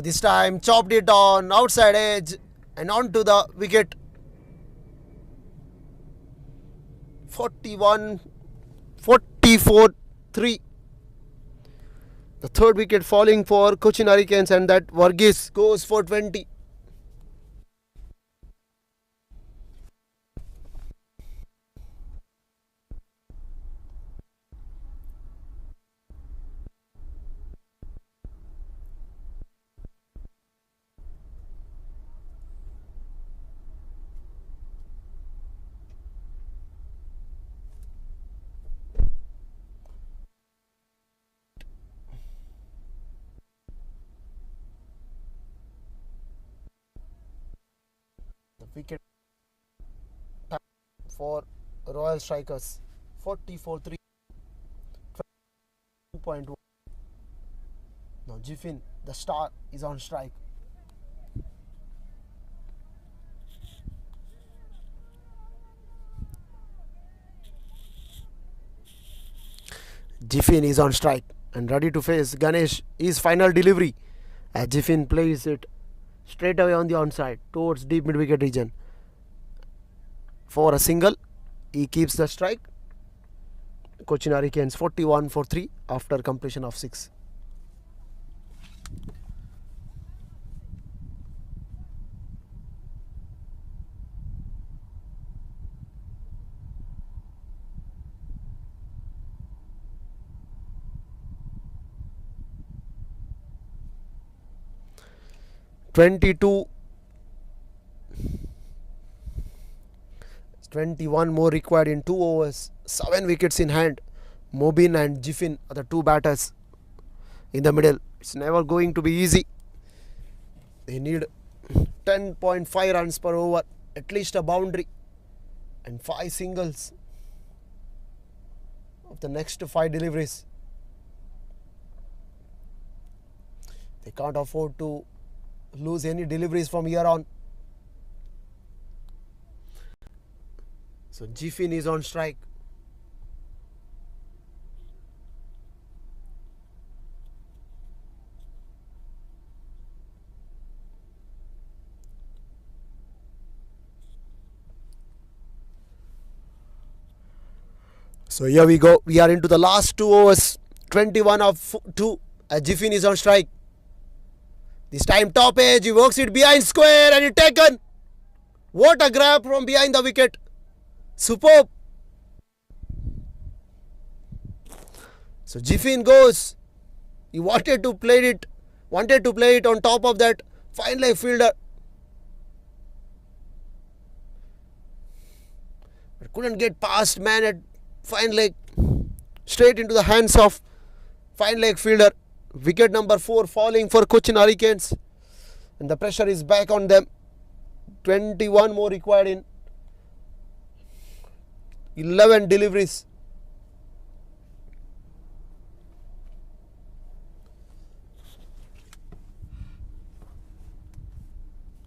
This time chopped it on outside edge and onto the wicket. 44-3. The third wicket falling for Cochin Hurricanes, and that Varghese goes for 20. Wicket for Royal Strikers. 40 for 3. 2.1. Now Jiffin, the star, is on strike. Jiffin is on strike and ready to face Ganesh. His final delivery as Jiffin plays it straight away on the onside towards deep mid wicket region for a single. He keeps the strike. Cochin Hurricanes 41 for 3 after completion of 6. (22) 21 more required in 2 overs. 7 wickets in hand. Mobin and Jiffin are the 2 batters in the middle. It's never going to be easy. They need 10.5 runs per over, at least a boundary, and 5 singles of the next 5 deliveries. They can't afford to lose any deliveries from here on. So Jiffin is on strike. So here we go. We are into the last 2 overs. 21 of 2 as Jiffin is on strike. This time top edge, he works it behind square and it taken. What a grab from behind the wicket. Superb. So Jiffin goes. He wanted to play it on top of that fine leg fielder. But couldn't get past man at fine leg. Straight into the hands of fine leg fielder. Wicket number 4 falling for Cochin Hurricanes. And the pressure is back on them. 21 more required in 11 deliveries.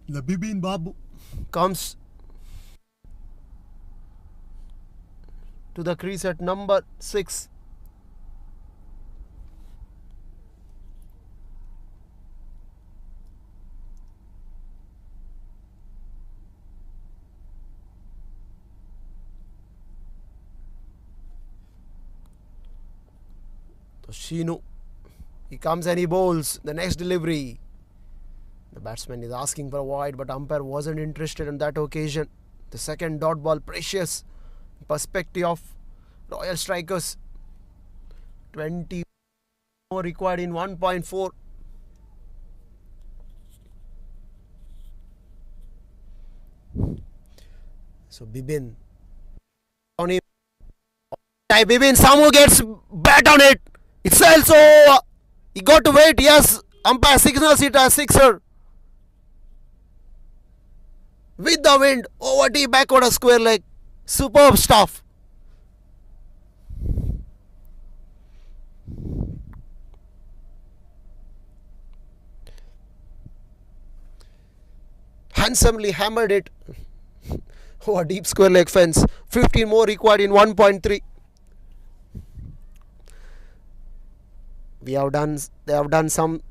The Bibin Babu comes to the crease at number 6. Shinu, he comes and he bowls the next delivery. The batsman is asking for a wide, but umpire wasn't interested on that occasion. The second dot ball, precious perspective of Royal Strikers. 20 more required in 1.4. So Bibin on him. Bibin, Samu gets bat on it. It's also, he got to wait. Yes, umpire signals it as sixer. With the wind, over deep backward a square leg. Superb stuff. Handsomely hammered it over deep square leg fence. 15 more required in 1.3. They have done some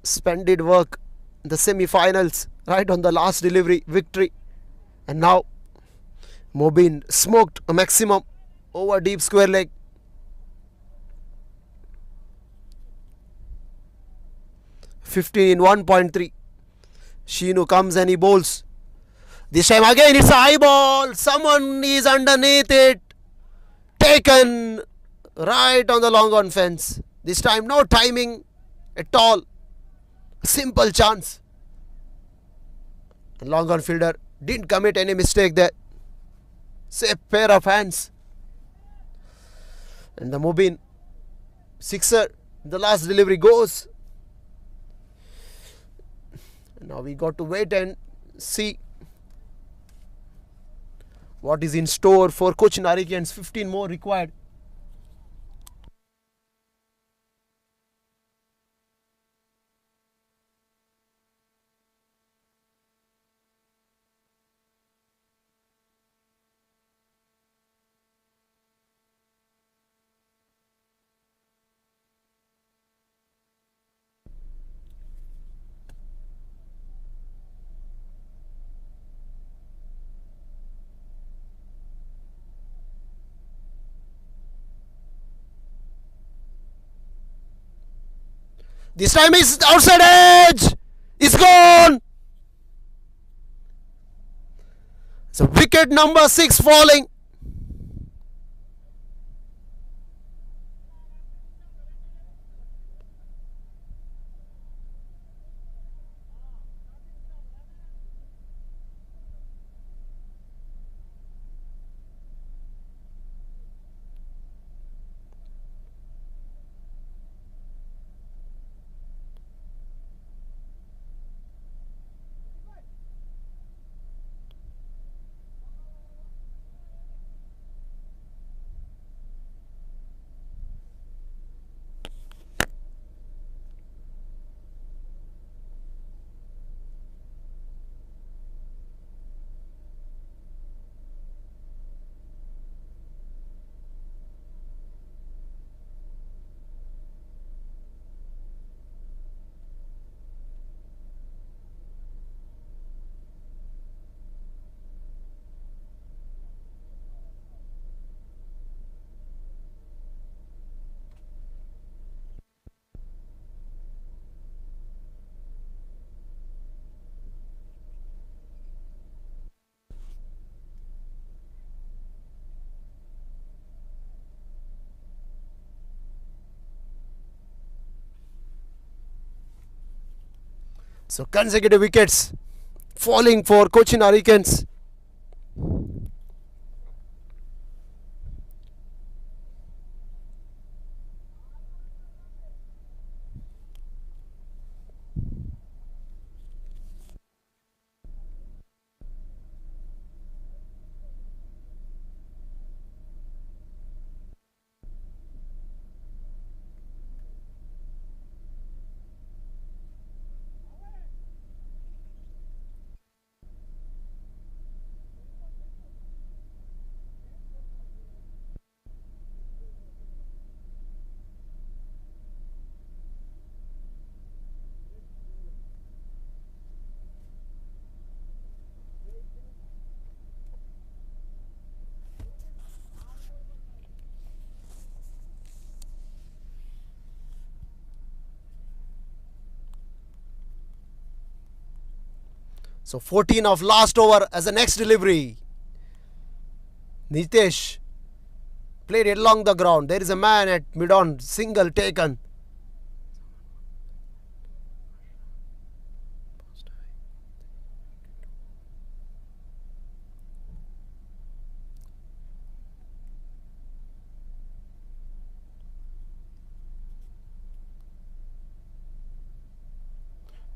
splendid work in the semi-finals, right on the last delivery, victory. And now, Mobin smoked a maximum over deep square leg. (15 in 1.3). Shinu comes and he bowls. This time again it's a high ball. Someone is underneath it. Taken right on the long on fence. This time no timing at all. Simple chance. And long on fielder didn't commit any mistake there. Safe pair of hands. And the Mobin sixer, the last delivery goes. And now we got to wait and see What is in store for Cochin Hurricanes? 15 more required. This time is outside edge. It's gone. So wicket number 6 falling. So consecutive wickets falling for Cochin Hurricanes. So 14 of last over as the next delivery. Nitesh played it along the ground. There is a man at mid-on, single taken.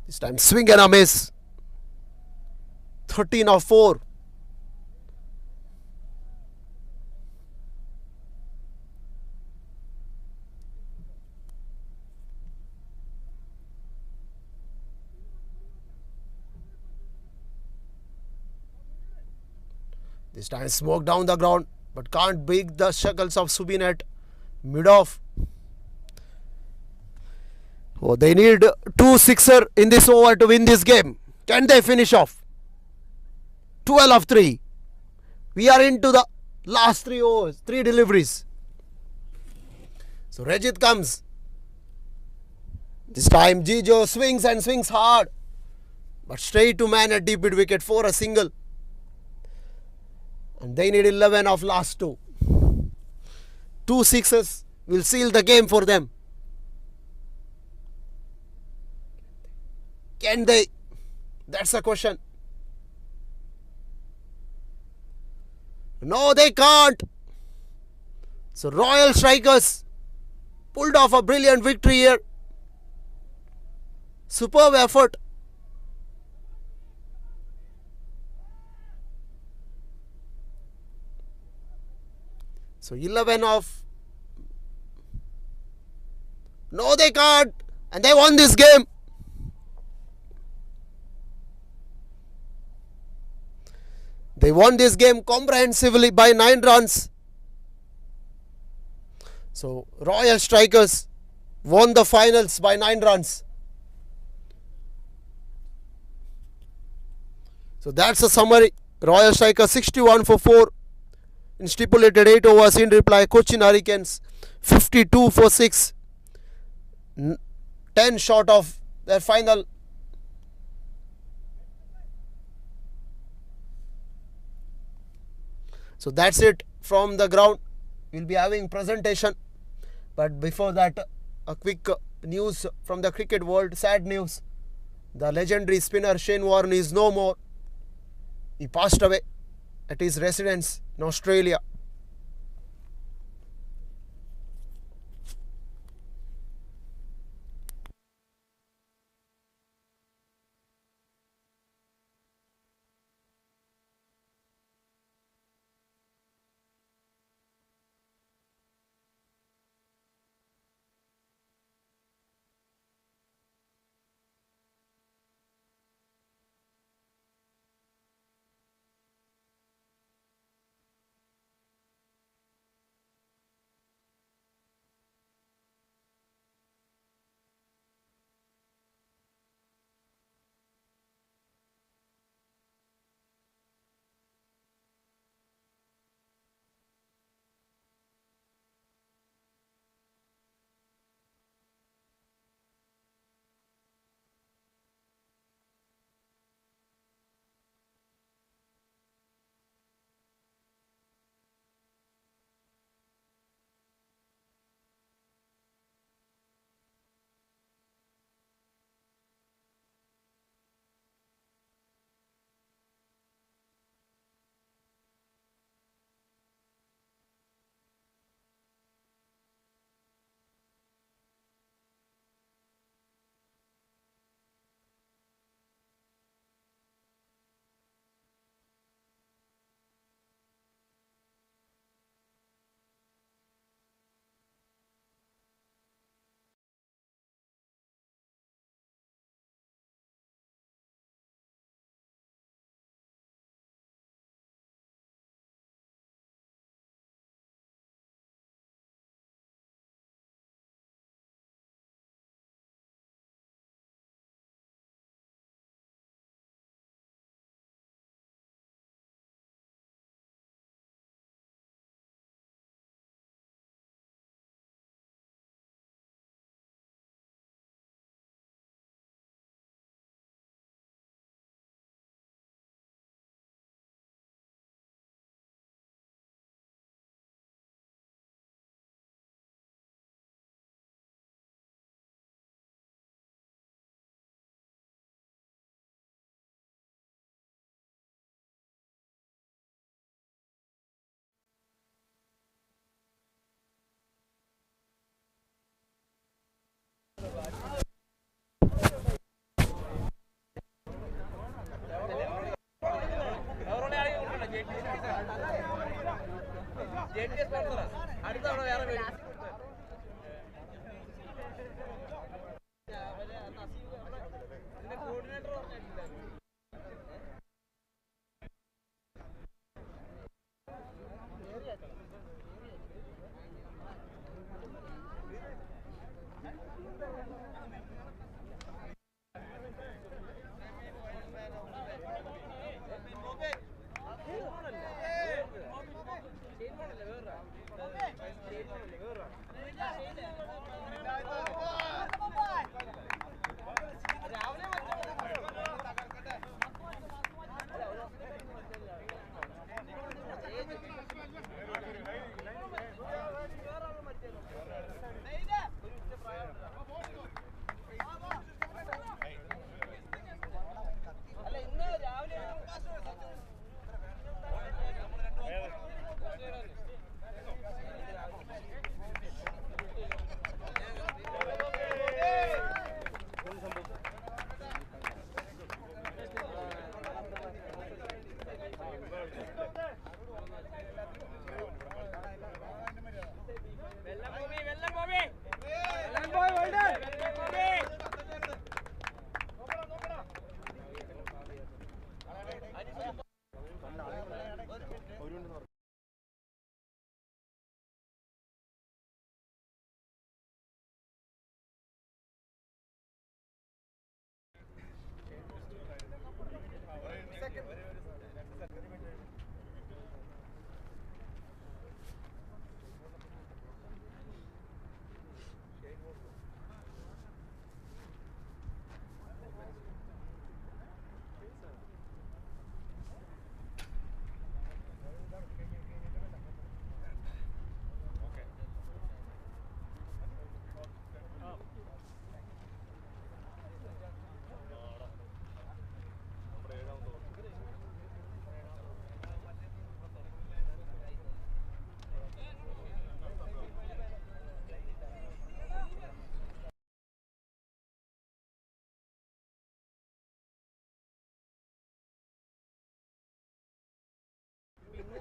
This time swing and a miss. 13 of 4. This time smoke down the ground, but can't break the shackles of Subin at mid-off. Oh, they need 2 sixer in this over to win this game. Can they finish off? 12 of 3. We are into the last 3 overs, 3 deliveries. So Rajit comes. This time Jijo swings and swings hard, but straight to man at deep mid wicket for a single. And they need 11 of last 2. 2 sixes will seal the game for them. Can they? That's the question. No, they can't. So Royal Strikers pulled off a brilliant victory here. Superb effort. So 11 off. No, they can't. And they won this game. They won this game comprehensively by 9 runs. So Royal Strikers won the finals by 9 runs. So that's a summary. Royal Strikers 61 for 4 in stipulated 8 overs. In reply, Cochin Hurricanes 52 for 6. 10 short of their final. So that's it from the ground. We'll be having presentation. But before that, a quick news from the cricket world. Sad news. The legendary spinner Shane Warne is no more. He passed away at his residence in Australia.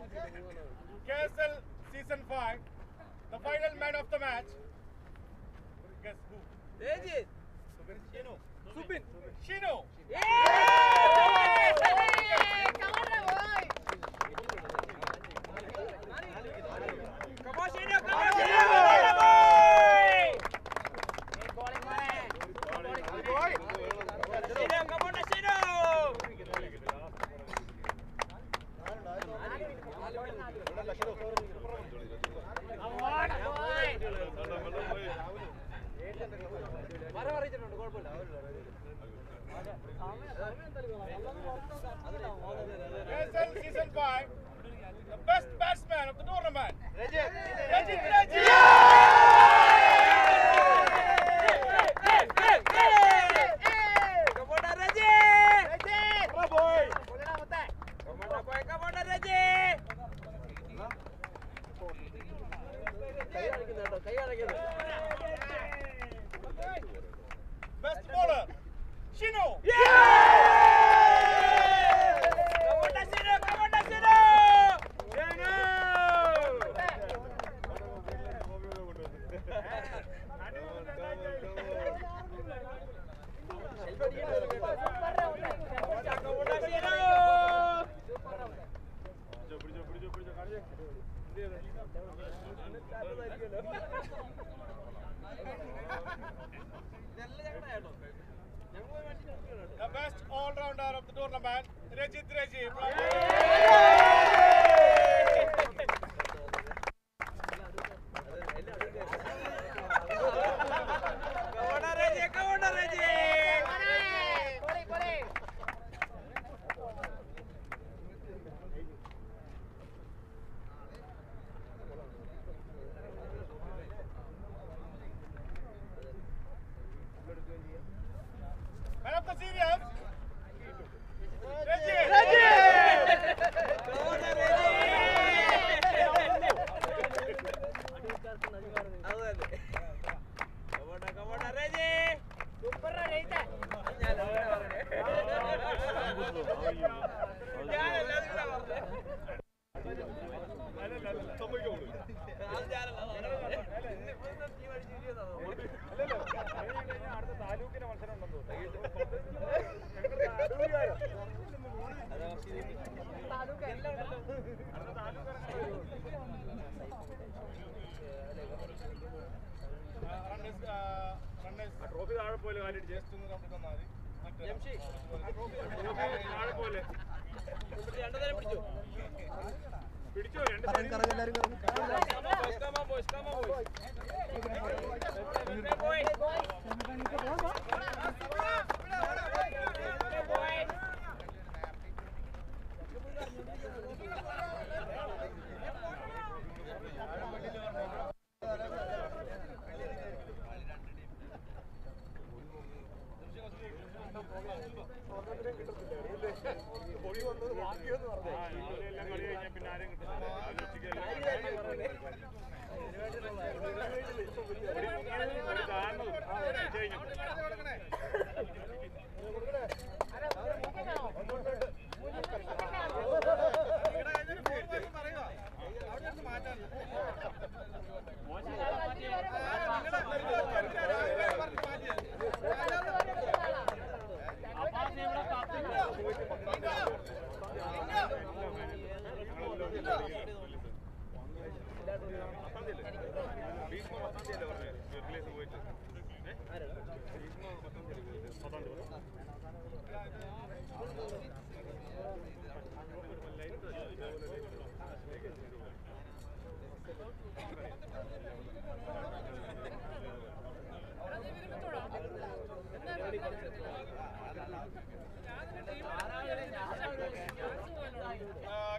KSL Season 5, the final man of the match. Guess who? Rejit. Shino. Subin. Shino. Yeah! Come on, boy. Come on, Shino. Come on, Shino. Bowling, man. Boy. Shino, come on, Shino. KSL Season 5, the best batsman of the tournament. Rejit. Come on, Rejit. Come boy. Come on, Rejit. Best bowler. Shino. The best all-rounder of the tournament, Rejit from Man of the series, Rejit.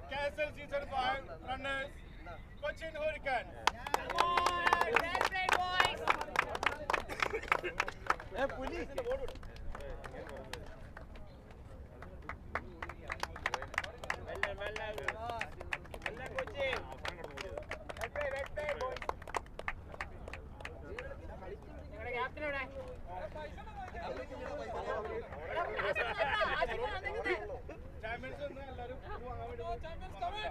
KSL Season 5 runners, Cochin Hurricanes. Come on, well played, boys. Police. Champions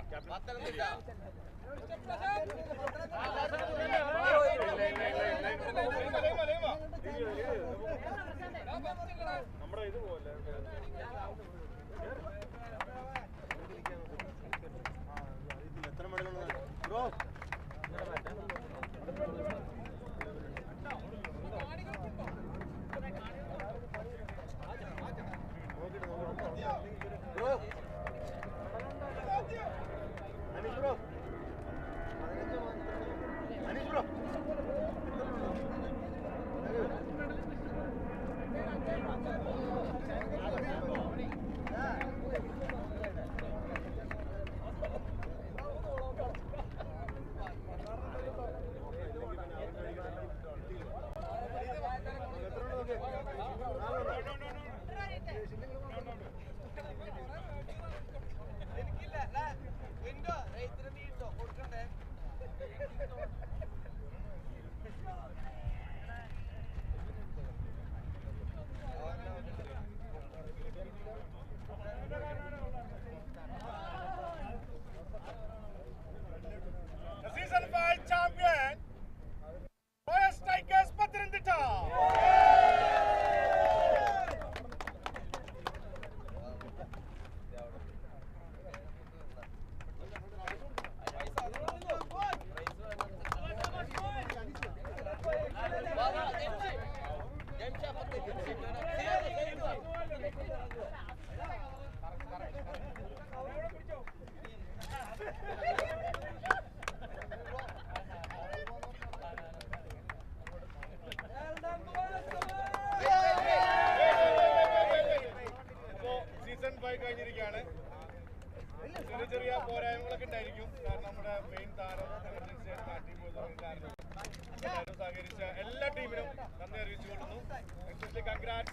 Congrats,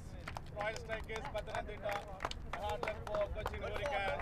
Royal Strikers, Pathanamthitta, hard luck for Cochin Hurricanes.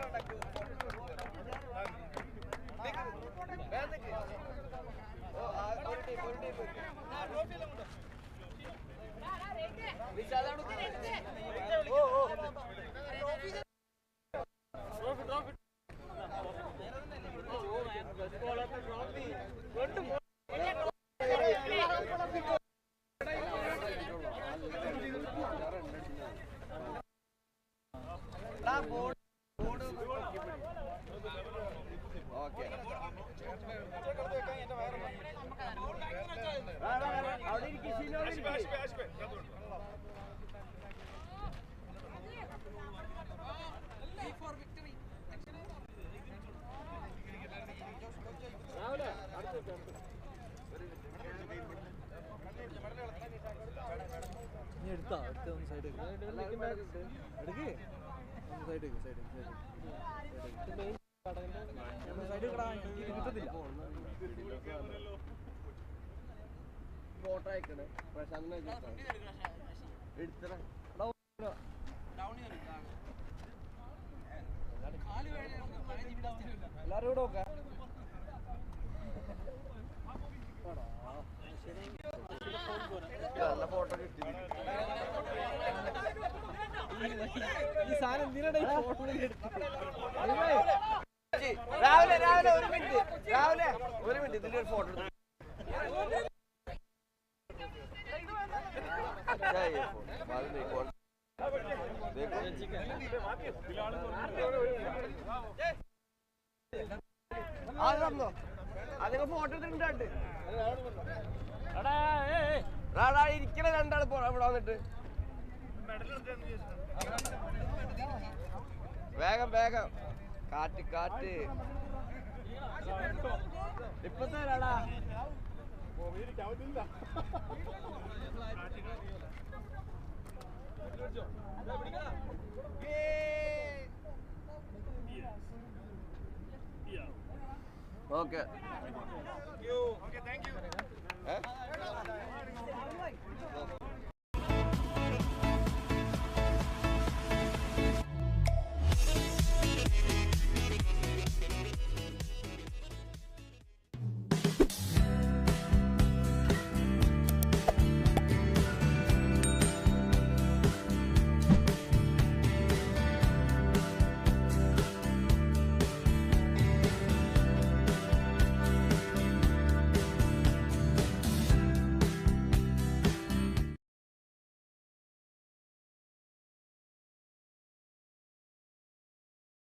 വേഗം വേഗം കാറ്റ് കാറ്റ് ഇപ്പൊ തരാടാ okay Thank you. Okay, thank you.